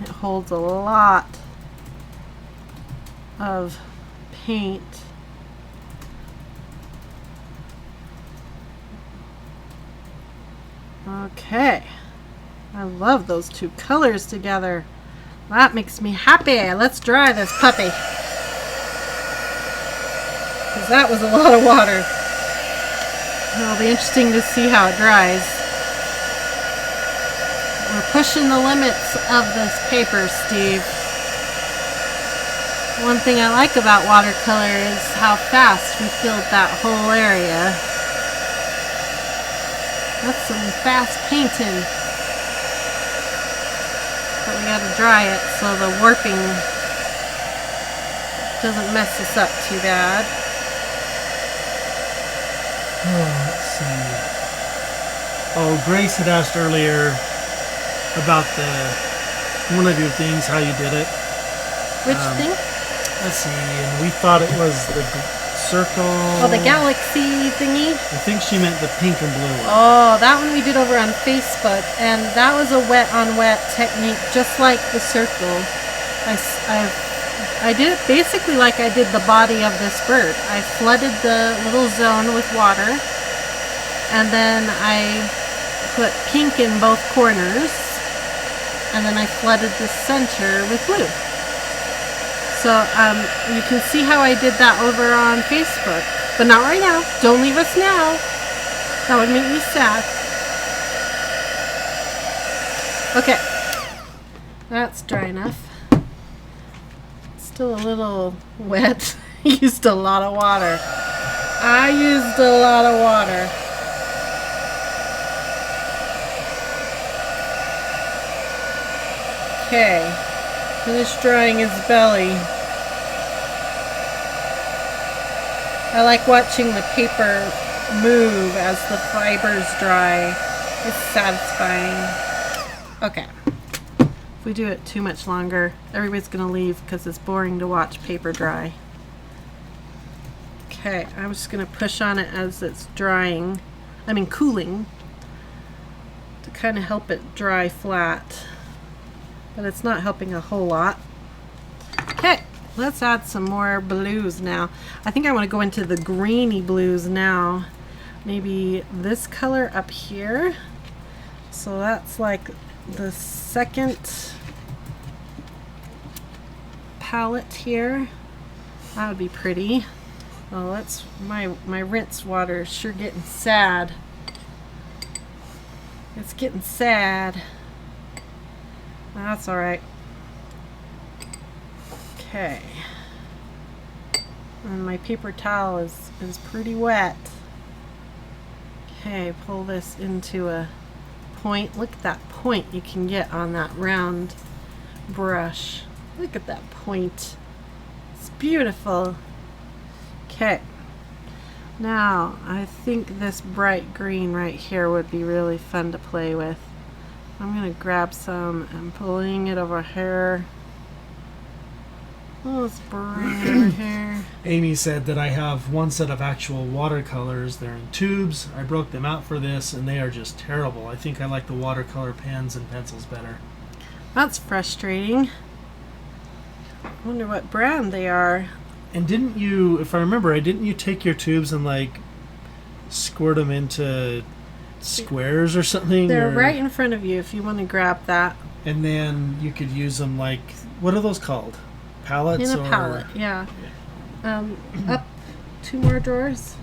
It holds a lot of paint. Okay. I love those two colors together. That makes me happy. Let's dry this puppy. Because that was a lot of water. It'll be interesting to see how it dries. We're pushing the limits of this paper, Steve. One thing I like about watercolor is how fast we filled that whole area. That's some fast painting. But we gotta dry it so the warping doesn't mess us up too bad. Oh, let's see. Oh, Grace had asked earlier about one of your things, how you did it. Which thing? Let's see, and we thought it was the circle. Oh, the galaxy thingy? I think she meant the pink and blue one. Oh, that one we did over on Facebook, and that was a wet on wet technique, just like the circle. I did it basically like I did the body of this bird. I flooded the little zone with water, and then I put pink in both corners, and then I flooded the center with blue. So you can see how I did that over on Facebook. But not right now. Don't leave us now. That would make me sad. Okay. That's dry enough. Still a little wet. Used a lot of water. I used a lot of water. Okay. Finish drying his belly. I like watching the paper move as the fibers dry. It's satisfying. Okay. If we do it too much longer, everybody's going to leave because it's boring to watch paper dry. Okay, I'm just going to push on it as it's drying. Cooling. To kind of help it dry flat. But it's not helping a whole lot. Okay, let's add some more blues now. I think I want to go into the greeny blues now. Maybe this color up here. So that's like the second palette here. That would be pretty. Oh, that's my rinse water is sure getting sad. It's getting sad. That's all right. Okay. And my paper towel is pretty wet. Okay, pull this into a point. Look at that point you can get on that round brush. Look at that point. It's beautiful. Okay. Now, I think this bright green right here would be really fun to play with. I'm going to grab some and pulling it over here. Oh, it's bright over here. Amy said that I have one set of actual watercolors. They're in tubes. I broke them out for this, and they are just terrible. I think I like the watercolor pens and pencils better. That's frustrating. I wonder what brand they are. And didn't you, if I remember right, didn't you take your tubes and like squirt them into squares or something? They're right in front of you if you want to grab that. And then you could use them like, what are those called? Palettes? In a palette, yeah. Up 2 more drawers.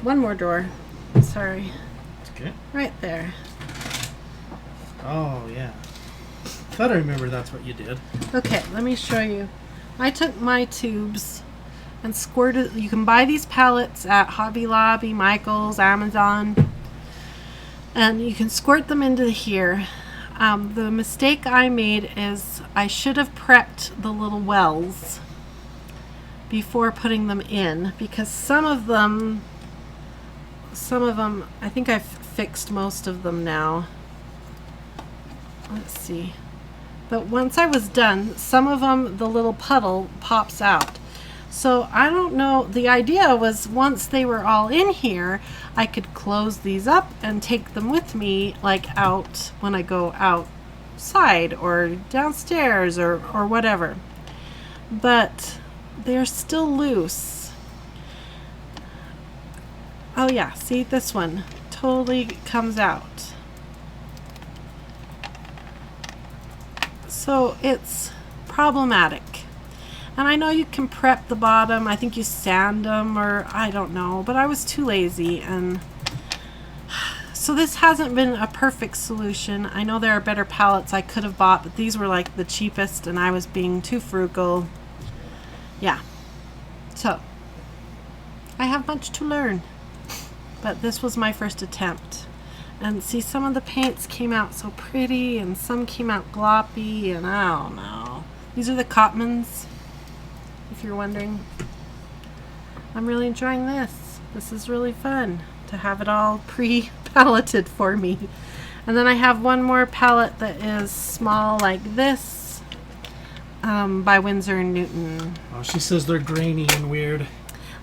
1 more drawer. Sorry. It's okay. Right there. Oh, yeah. I thought I remember that's what you did. Okay, let me show you. I took my tubes and squirted. You can buy these palettes at Hobby Lobby, Michael's, Amazon, and you can squirt them into here. The mistake I made is I should have prepped the little wells before putting them in, because some of them, I think I've fixed most of them now. Let's see. But once I was done, some of them, the little puddle pops out. So I don't know, the idea was once they were all in here, I could close these up and take them with me, like out when I go outside or downstairs or whatever. But they're still loose. Oh yeah, see, this one totally comes out. So it's problematic. And I know you can prep the bottom. I think you sand them, or I don't know, but I was too lazy, and so this hasn't been a perfect solution. I know there are better palettes I could have bought, but these were like the cheapest and I was being too frugal. Yeah. So I have much to learn, but this was my first attempt. And see, some of the paints came out so pretty and some came out gloppy, and I don't know. These are the Cotmans, if you're wondering. I'm really enjoying this. This is really fun to have it all pre-paletted for me. And then I have one more palette that is small like this, by Winsor & Newton. Oh, she says they're grainy and weird.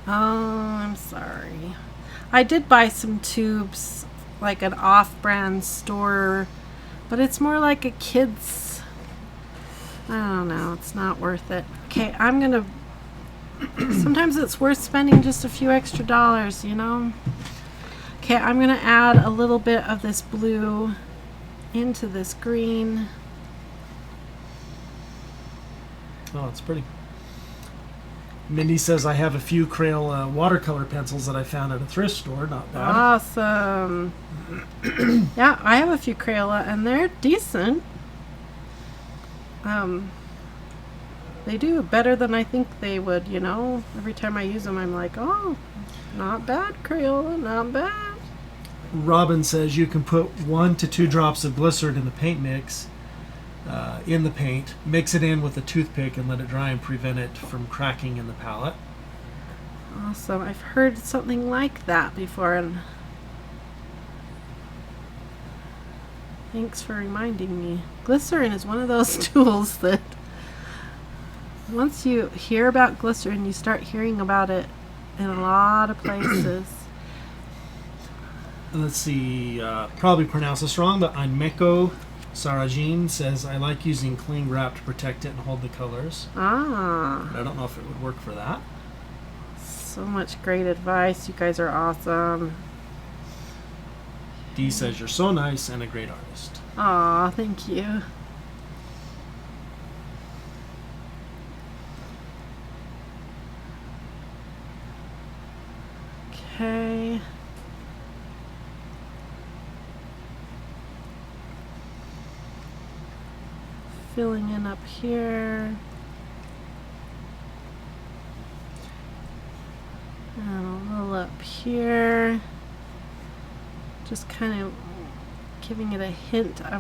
Oh, I'm sorry. I did buy some tubes, like an off-brand store, but it's more like a kid's. I don't know, it's not worth it. Okay, I'm gonna sometimes it's worth spending just a few extra dollars, you know. Okay, I'm gonna add a little bit of this blue into this green. Oh, it's pretty. Mindy says I have a few Crayola watercolor pencils that I found at a thrift store. Not bad. Awesome. Yeah, I have a few Crayola and they're decent. They do better than I think they would, you know. Every time I use them, I'm like, oh, not bad, Crayola, not bad. Robin says you can put 1 to 2 drops of glycerin in the paint mix, in the paint, mix it in with a toothpick and let it dry and prevent it from cracking in the palette. Awesome. I've heard something like that before, and thanks for reminding me. Glycerin is one of those tools that once you hear about glycerin, you start hearing about it in a lot of places. Let's see, probably pronounce this wrong, but Anmeko Sarajin says, I like using cling wrap to protect it and hold the colors. Ah. But I don't know if it would work for that. So much great advice. You guys are awesome. Dee says, you're so nice and a great artist. Aw, thank you. Okay. Filling in up here. And a little up here. Just kind of giving it a hint. I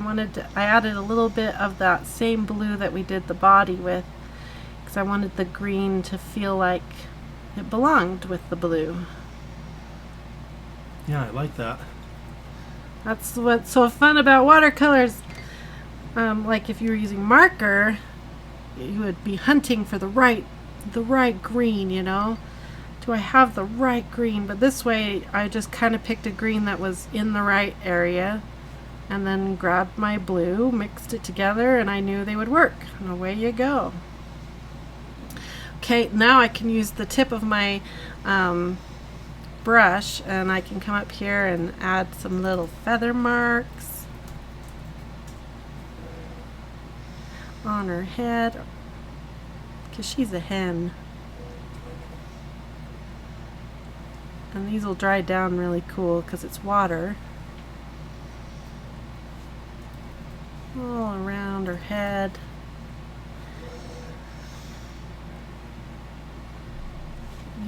added a little bit of that same blue that we did the body with, because I wanted the green to feel like it belonged with the blue. Yeah, I like that. That's what's so fun about watercolors. Like if you were using marker, you would be hunting for the right green, you know. Do I have the right green? But this way, I just kind of picked a green that was in the right area, and then grabbed my blue, mixed it together, and I knew they would work. And away you go. Okay, now I can use the tip of my brush, and I can come up here and add some little feather marks on her head, because she's a hen. And these will dry down really cool because it's water. All around her head.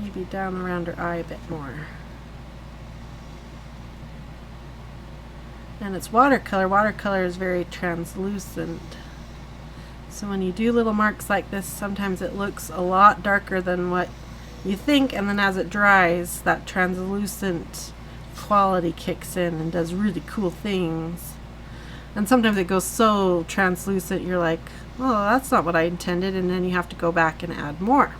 Maybe down around her eye a bit more. And it's watercolor. Watercolor is very translucent. So when you do little marks like this, sometimes it looks a lot darker than what you think, and then as it dries, that translucent quality kicks in and does really cool things. And sometimes it goes so translucent you're like, oh, that's not what I intended, and then you have to go back and add more.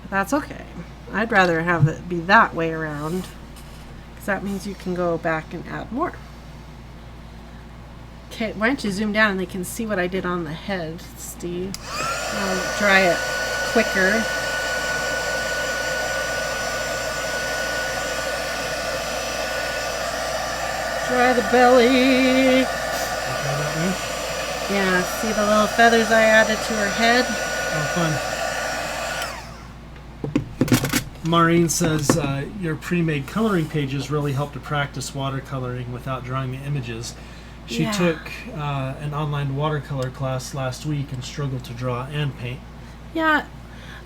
But that's okay. I'd rather have it be that way around, because that means you can go back and add more. Okay, why don't you zoom down and they can see what I did on the head, Steve. I'll dry it quicker. Dry the belly. Yeah, see the little feathers I added to her head? Oh, fun. Maureen says your pre-made coloring pages really help to practice watercoloring without drawing the images. She took an online watercolor class last week and struggled to draw and paint. Yeah,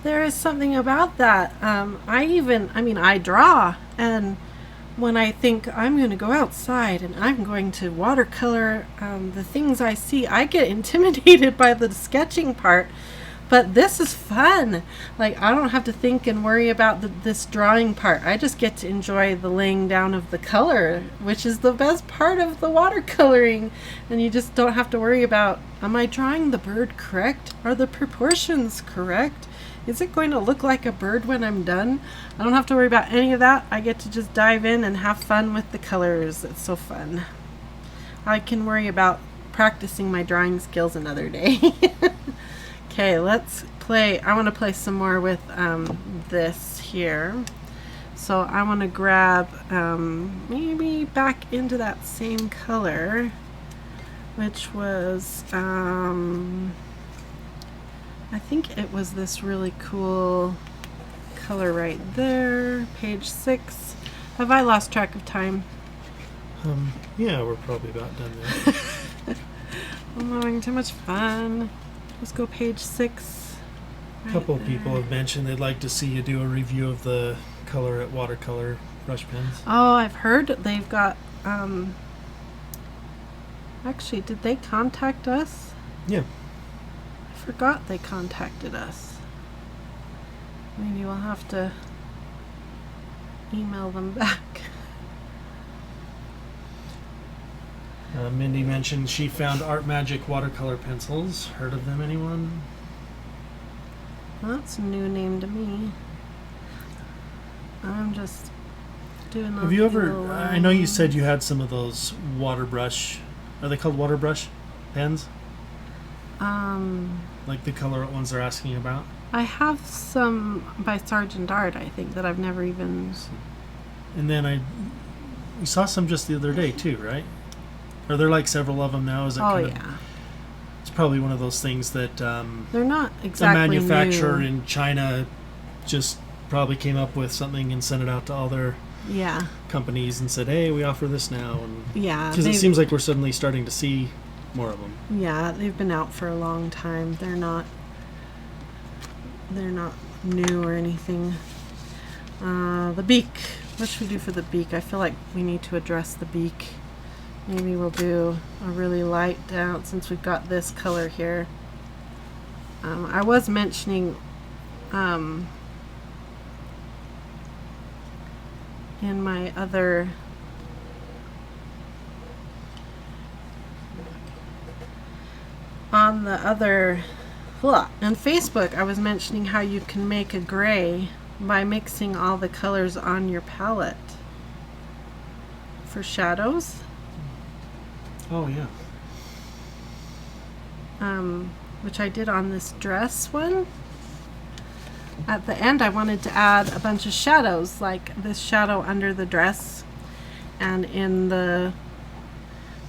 there is something about that. I draw, and when I think I'm going to go outside and I'm going to watercolor the things I see, I get intimidated by the sketching part. But this is fun. Like, I don't have to think and worry about this drawing part. I just get to enjoy the laying down of the color, which is the best part of the watercoloring. And you just don't have to worry about, am I drawing the bird correct? Are the proportions correct? Is it going to look like a bird when I'm done? I don't have to worry about any of that. I get to just dive in and have fun with the colors. It's so fun. I can worry about practicing my drawing skills another day. Okay, let's play. I want to play some more with this here. So I want to grab maybe back into that same color, which was, I think it was this really cool color right there, page 6. Have I lost track of time? Yeah, we're probably about done there. I'm having too much fun. Let's go page 6. A couple of people have mentioned they'd like to see you do a review of the color at Watercolor brush pens. Oh, I've heard they've got, actually, did they contact us? Yeah. I forgot they contacted us. Maybe we'll have to email them back. Mindy mentioned she found Art Magic watercolor pencils. Heard of them, anyone? That's a new name to me. I'm just doing Have you ever, I know you said you had some of those water brush, are they called water brush pens? Like the color ones they're asking about? I have some by Sergeant Art, I think, that I've never even... And then we saw some just the other day too, right? Are there like several of them now? Is it yeah. It's probably one of those things that they're not exactly a manufacturer new. in China just probably came up with something and sent it out to all their companies and said, hey, we offer this now. And because it seems like we're suddenly starting to see more of them. Yeah, they've been out for a long time. They're not new or anything. The beak What should we do for the beak? I feel like we need to address the beak. Maybe we'll do a really light down since we've got this color here. I was mentioning in my other on Facebook, I was mentioning how you can make a gray by mixing all the colors on your palette for shadows. Oh yeah. Which I did on this dress one. At the end I wanted to add a bunch of shadows, like this shadow under the dress and in the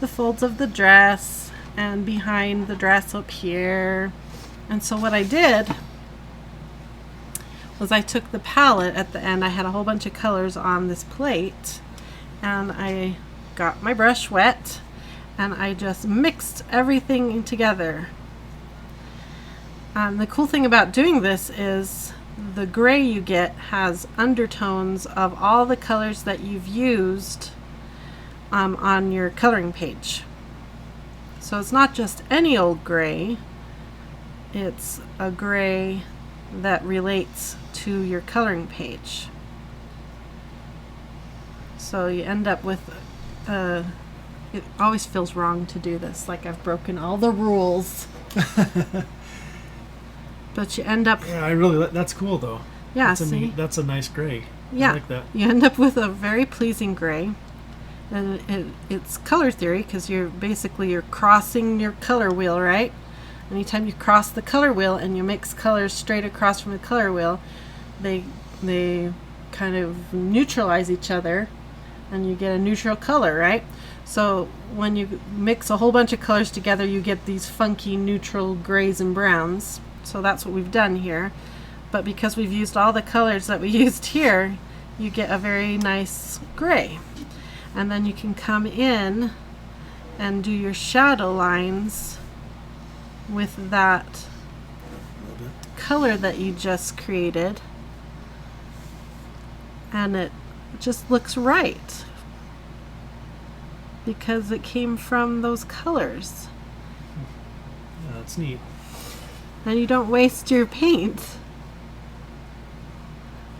folds of the dress and behind the dress up here. And so what I did was I took the palette at the end. I had a whole bunch of colors on this plate and I got my brush wet and I just mixed everything together. The cool thing about doing this is the gray you get has undertones of all the colors that you've used on your coloring page. So it's not just any old gray, it's a gray that relates to your coloring page. So you end up with it always feels wrong to do this, like I've broken all the rules. But you end up... Yeah, that's cool though. Yeah, that's a nice gray. Yeah, I like that. You end up with a very pleasing gray. And it's color theory because you're crossing your color wheel, right? Anytime you cross the color wheel and you mix colors straight across from the color wheel, they kind of neutralize each other and you get a neutral color, right? So when you mix a whole bunch of colors together, you get these funky neutral grays and browns. So that's what we've done here. But because we've used all the colors that we used here, you get a very nice gray. And then you can come in and do your shadow lines with that color that you just created. And it just looks right because it came from those colors. Yeah, that's neat. And you don't waste your paint.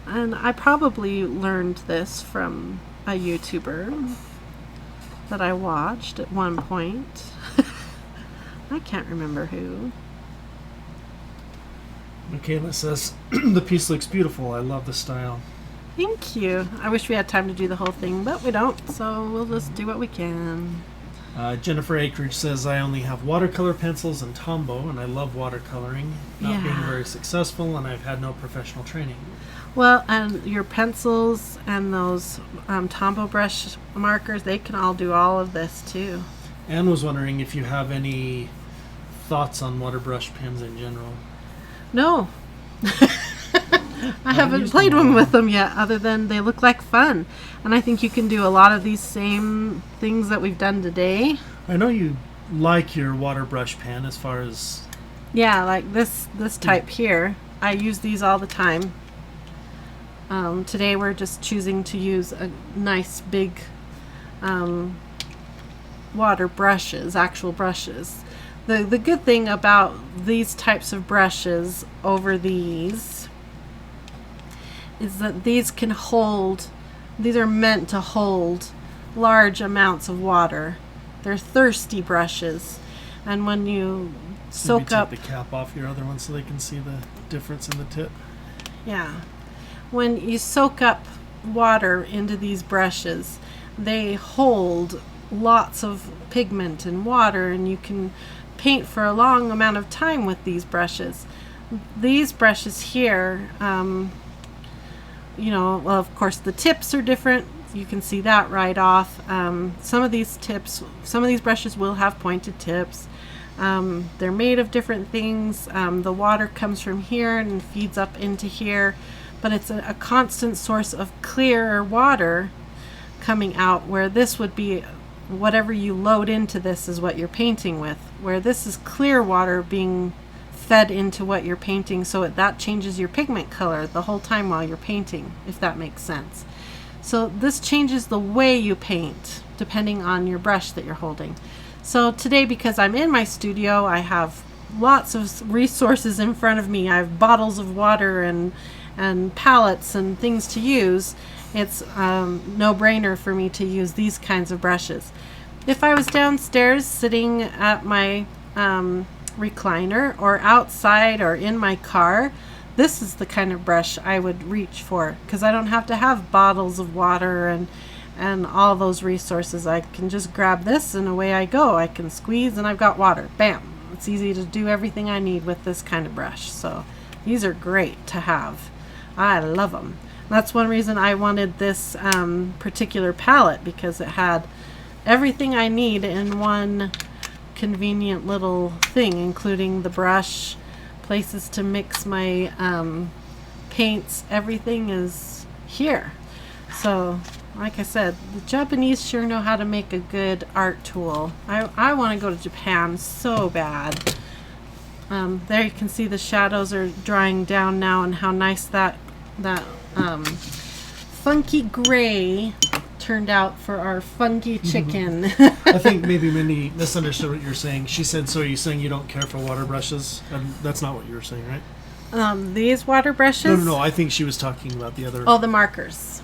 And I probably learned this from a YouTuber that I watched at one point. I can't remember who. Michaela says, the piece looks beautiful. I love the style. Thank you. I wish we had time to do the whole thing, but we don't, so we'll just do what we can. Jennifer Akridge says, I only have watercolor pencils and Tombow, and I love watercoloring. Not being very successful, and I've had no professional training. Well, and your pencils and those Tombow brush markers, they can all do all of this too. Anne was wondering if you have any thoughts on water brush pens in general. No. I haven't played one with them yet, other than they look like fun. And I think you can do a lot of these same things that we've done today. I know you like your water brush pen as far as... Yeah, like this type here. I use these all the time. Today we're just choosing to use a nice big water brushes, actual brushes. The good thing about these types of brushes over these is that these are meant to hold large amounts of water. They're thirsty brushes, and when you soak up... Take the cap off your other one so they can see the difference in the tip. Yeah. When you soak up water into these brushes, they hold lots of pigment and water, and you can paint for a long amount of time with these brushes. These brushes here, well, of course the tips are different. You can see that right off. Some of these brushes will have pointed tips. They're made of different things. The water comes from here and feeds up into here, but it's a constant source of clear water coming out, where this would be whatever you load into this is what you're painting with, where this is clear water being fed into what you're painting, so that changes your pigment color the whole time while you're painting, if that makes sense. So this changes the way you paint depending on your brush that you're holding. So today, because I'm in my studio, I have lots of resources in front of me. I have bottles of water and palettes and things to use. It's no-brainer for me to use these kinds of brushes. If I was downstairs sitting at my recliner or outside or in my car, this is the kind of brush I would reach for, because I don't have to have bottles of water and all those resources. I can just grab this and away I go. I can squeeze and I've got water. Bam! It's easy to do everything I need with this kind of brush. So these are great to have. I love them. That's one reason I wanted this particular palette, because it had everything I need in one convenient little thing, including the brush, places to mix my paints. Everything is here. So like I said, the Japanese sure know how to make a good art tool. I want to go to Japan so bad. There you can see the shadows are drying down now, and how nice that funky gray turned out for our funky chicken. I think maybe Mindy misunderstood what you're saying. She said, so are you saying you don't care for water brushes? And that's not what you were saying, right? These water brushes? No. I think she was talking about the other... Oh, the markers.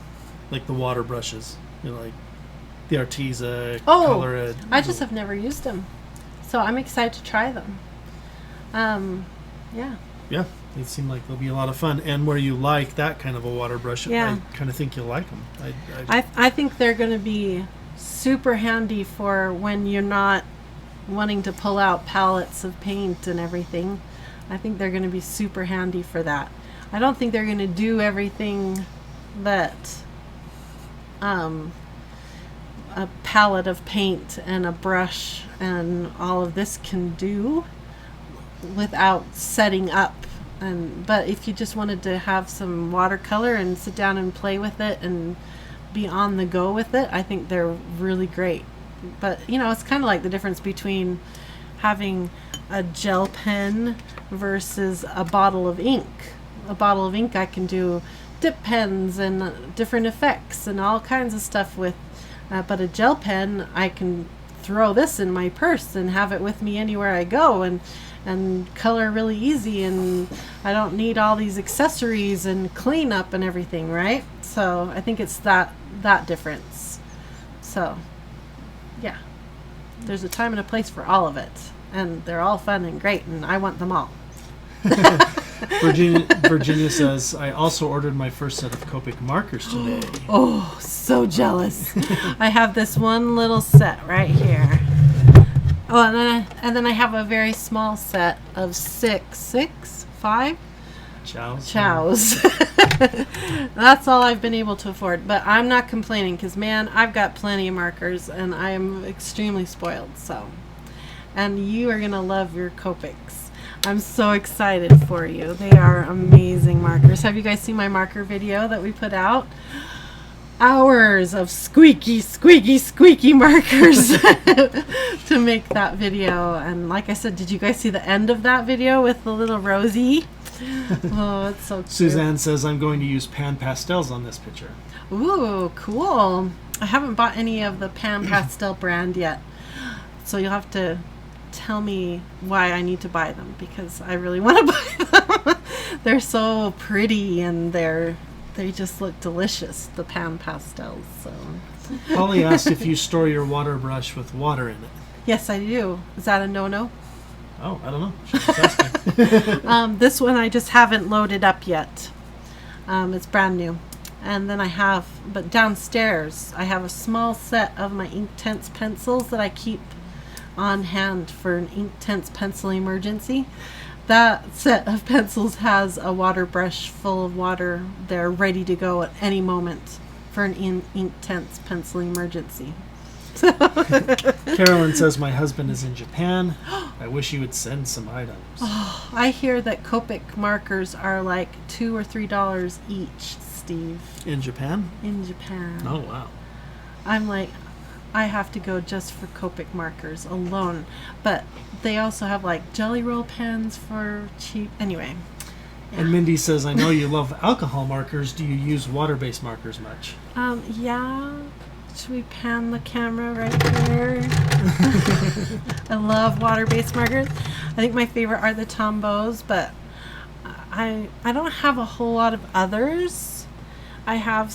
Like the water brushes. You know, like the Arteza, Oh, Colored. I just have never used them. So I'm excited to try them. Yeah. Yeah, they seem like they'll be a lot of fun. And where you like that kind of a water brush, Yeah. I kind of think you'll like them. I think they're going to be super handy for when you're not wanting to pull out palettes of paint and everything. I think they're going to be super handy for that. I don't think they're going to do everything that a palette of paint and a brush and all of this can do without setting up. But if you just wanted to have some watercolor and sit down and play with it and be on the go with it, I think they're really great. But you know, it's kind of like the difference between having a gel pen versus a bottle of ink. A bottle of ink I can do dip pens and different effects and all kinds of stuff with, but a gel pen, I can throw this in my purse and have it with me anywhere I go and color really easy, and I don't need all these accessories and cleanup and everything, right? So I think it's that difference. So yeah, there's a time and a place for all of it, and they're all fun and great, and I want them all. Virginia says, I also ordered my first set of Copic markers today. Oh, so jealous. I have this one little set right here. Oh, and then I have a very small set of five chows. That's all I've been able to afford, but I'm not complaining, because man, I've got plenty of markers and I am extremely spoiled. So, and you are gonna love your Copics. I'm so excited for you. They are amazing markers. Have you guys seen my marker video that we put out? Hours of squeaky markers to make that video. And like I said, did you guys see the end of that video with the little Rosie? Oh, it's so cute. Suzanne says, I'm going to use pan pastels on this picture. Ooh, cool. I haven't bought any of the Pan Pastel brand yet, so you'll have to tell me why I need to buy them, because I really want to buy them. They're so pretty, and they just look delicious, the Pan Pastels. So Holly asked if you store your water brush with water in it. Yes, I do. Is that a no-no? Oh, I don't know. She's just asking. This one I just haven't loaded up yet. It's brand new. And then but downstairs I have a small set of my Inktense pencils that I keep on hand for an Inktense pencil emergency. That set of pencils has a water brush full of water there ready to go at any moment for an Inktense pencil emergency. Carolyn says, my husband is in Japan. I wish he would send some items. Oh, I hear that Copic markers are like $2 or $3 each, Steve. In Japan? In Japan. Oh, wow. I'm like, I have to go just for Copic markers alone. But they also have like Jelly Roll pens for cheap. Anyway, And Mindy says, I know you love alcohol markers. Do you use water-based markers much? Yeah. Should we pan the camera right here? I love water-based markers. I think my favorite are the Tombows, but I don't have a whole lot of others. I have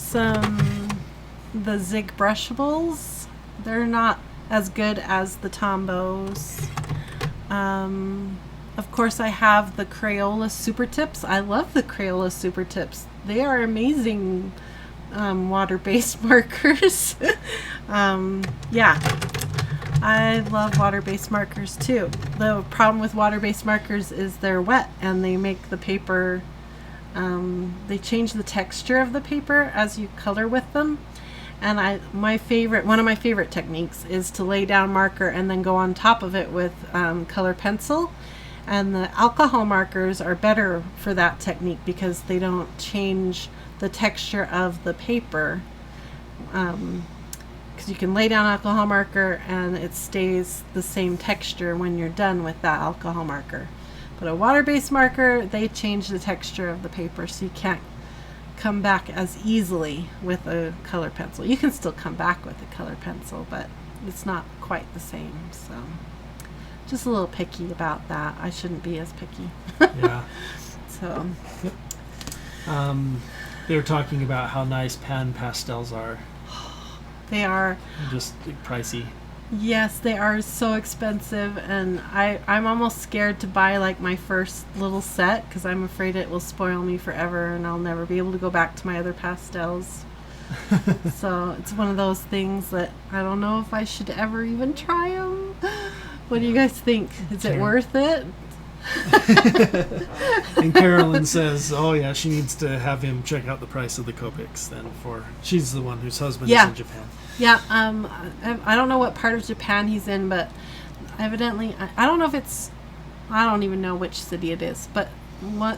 the Zig Brushables. They're not as good as the Tombows. Of course, I have the Crayola Super Tips. I love the Crayola Super Tips. They are amazing water-based markers. Yeah, I love water-based markers too. The problem with water-based markers is they're wet and they make the paper, they change the texture of the paper as you color with them. And one of my favorite techniques is to lay down marker and then go on top of it with color pencil. And the alcohol markers are better for that technique because they don't change the texture of the paper. Because you can lay down alcohol marker and it stays the same texture when you're done with that alcohol marker. But a water-based marker, they change the texture of the paper, so you can't come back as easily with a color pencil. You can still come back with a color pencil, but it's not quite the same. So just a little picky about that. I shouldn't be as picky. Yeah. So they were talking about how nice pan pastels are. they are Just pricey. Yes, they are so expensive, and I'm almost scared to buy like my first little set because I'm afraid it will spoil me forever and I'll never be able to go back to my other pastels. So it's one of those things that I don't know if I should ever even try them. What do you guys think? Is it worth it? And Carolyn says, oh yeah, she needs to have him check out the price of the Copics then she's the one whose husband is in Japan. Yeah, I don't know what part of Japan he's in, but evidently, I don't know if it's, I don't even know which city it is, but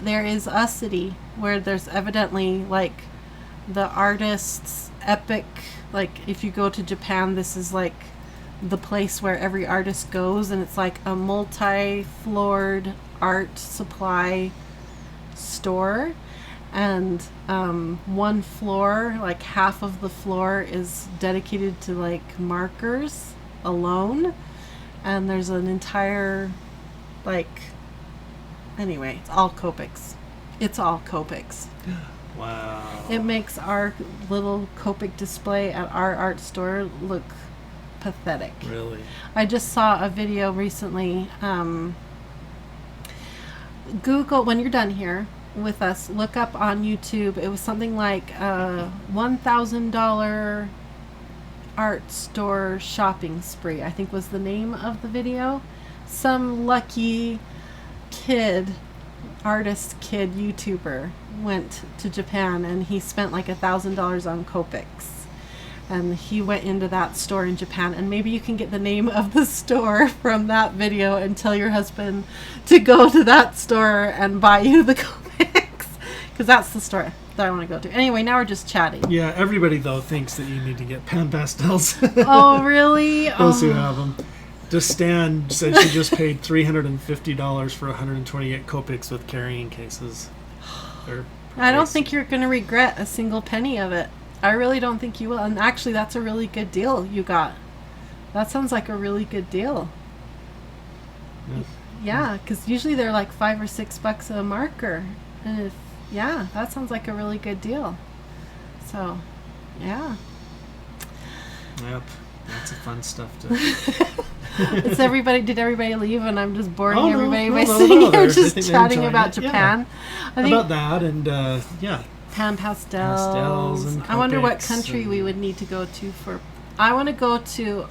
there is a city where there's evidently like the artist's epic, like if you go to Japan, this is like the place where every artist goes, and it's like a multi-floored art supply store. And one floor, like half of the floor is dedicated to like markers alone. And there's an entire, like, anyway, it's all Copics. It's all Copics. Wow. It makes our little Copic display at our art store look pathetic. Really? I just saw a video recently. Google, when you're done here with us, look up on YouTube. It was something like $1,000 art store shopping spree, I think was the name of the video. Some lucky artist kid YouTuber went to Japan and he spent like $1,000 on Copics. And he went into that store in Japan, and maybe you can get the name of the store from that video and tell your husband to go to that store and buy you the Copics, because that's the store that I want to go to. Anyway, now we're just chatting. Yeah, everybody though thinks that you need to get pan pastels. Oh, really? Those who have them. Stan said she just paid $350 for 128 Copics with carrying cases. I don't think you're going to regret a single penny of it. I really don't think you will. And actually, that's a really good deal you got. That sounds like a really good deal. Yeah, because usually they're like $5 or $6 a marker. And that sounds like a really good deal. So, yeah. Yep. That's the fun stuff to... Did everybody leave and I'm just boring everybody by sitting here just chatting about Japan? Yeah. I think about that and pan pastels and I wonder what country we would need to go to for. I want to go to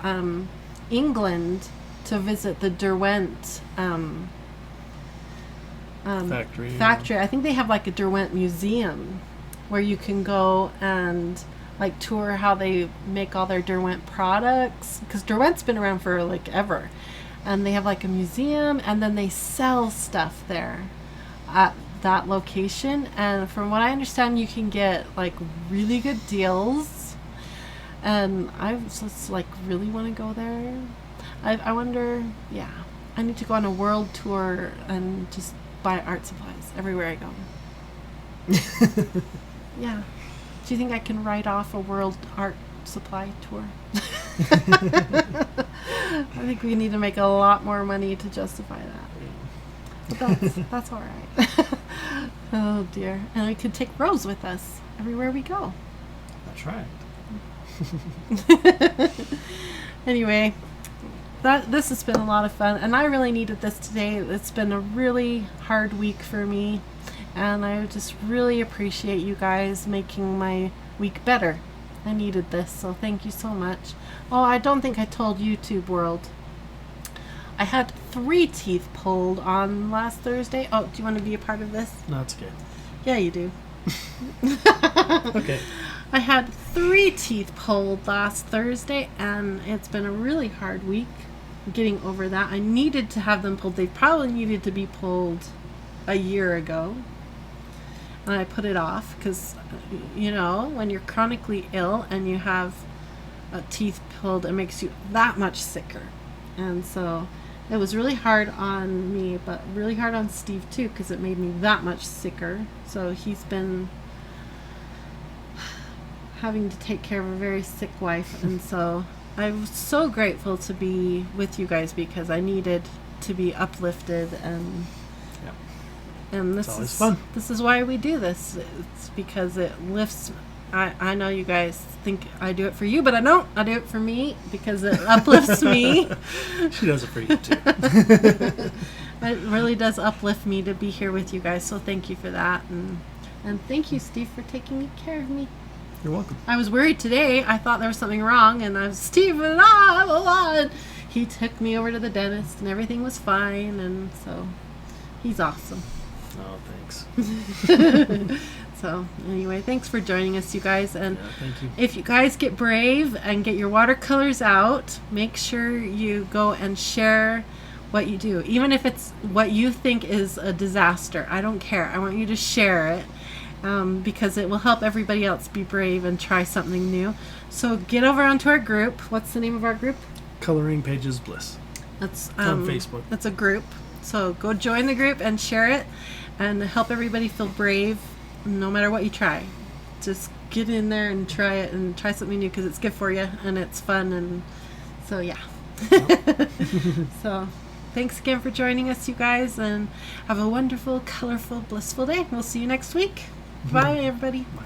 England to visit the Derwent factory. I think they have like a Derwent museum where you can go and like tour how they make all their Derwent products, because Derwent's been around for like ever, and they have like a museum and then they sell stuff there at that location. And from what I understand, you can get like really good deals, and I just like really want to go there. I wonder, I need to go on a world tour and just buy art supplies everywhere I go. Yeah. Do you think I can write off a world art supply tour? I think we need to make a lot more money to justify that. But that's all right. Oh dear. And we could take Rose with us everywhere we go. That's right. Anyway, this has been a lot of fun, and I really needed this today. It's been a really hard week for me, and I just really appreciate you guys making my week better. I needed this, so thank you so much. Oh, I don't think I told YouTube world. I had 3 teeth pulled on last Thursday. Oh, do you want to be a part of this? No, it's okay. Yeah, you do. Okay. I had 3 teeth pulled last Thursday, and it's been a really hard week getting over that. I needed to have them pulled. They probably needed to be pulled a year ago. And I put it off because, you know, when you're chronically ill and you have teeth pulled, it makes you that much sicker. And so it was really hard on me, but really hard on Steve too, because it made me that much sicker. So he's been having to take care of a very sick wife, and so I was so grateful to be with you guys because I needed to be uplifted, and Yep. and It's always fun. This is why we do this. It's because it lifts. I know you guys think I do it for you, but I don't. I do it for me because it uplifts me. She does it for you too. It really does uplift me to be here with you guys, so thank you for that, and thank you, Steve, for taking care of me. You're welcome. I was worried today. I thought there was something wrong, and I was, Stephen, and he took me over to the dentist, and everything was fine, and so he's awesome. Oh, thanks. So anyway, thanks for joining us, you guys, and Yeah, thank you. if you guys get brave and get your watercolors out, make sure you go and share what you do, even if it's what you think is a disaster. I don't care. I want you to share it. Because it will help everybody else be brave and try something new. So get over onto our group. What's the name of our group? Coloring Pages Bliss. That's On Facebook. That's a group. So go join the group and share it and help everybody feel brave no matter what you try. Just get in there and try it and try something new because it's good for you and it's fun. And so, yeah. So thanks again for joining us, you guys, and have a wonderful, colorful, blissful day. We'll see you next week. Bye, everybody. Bye.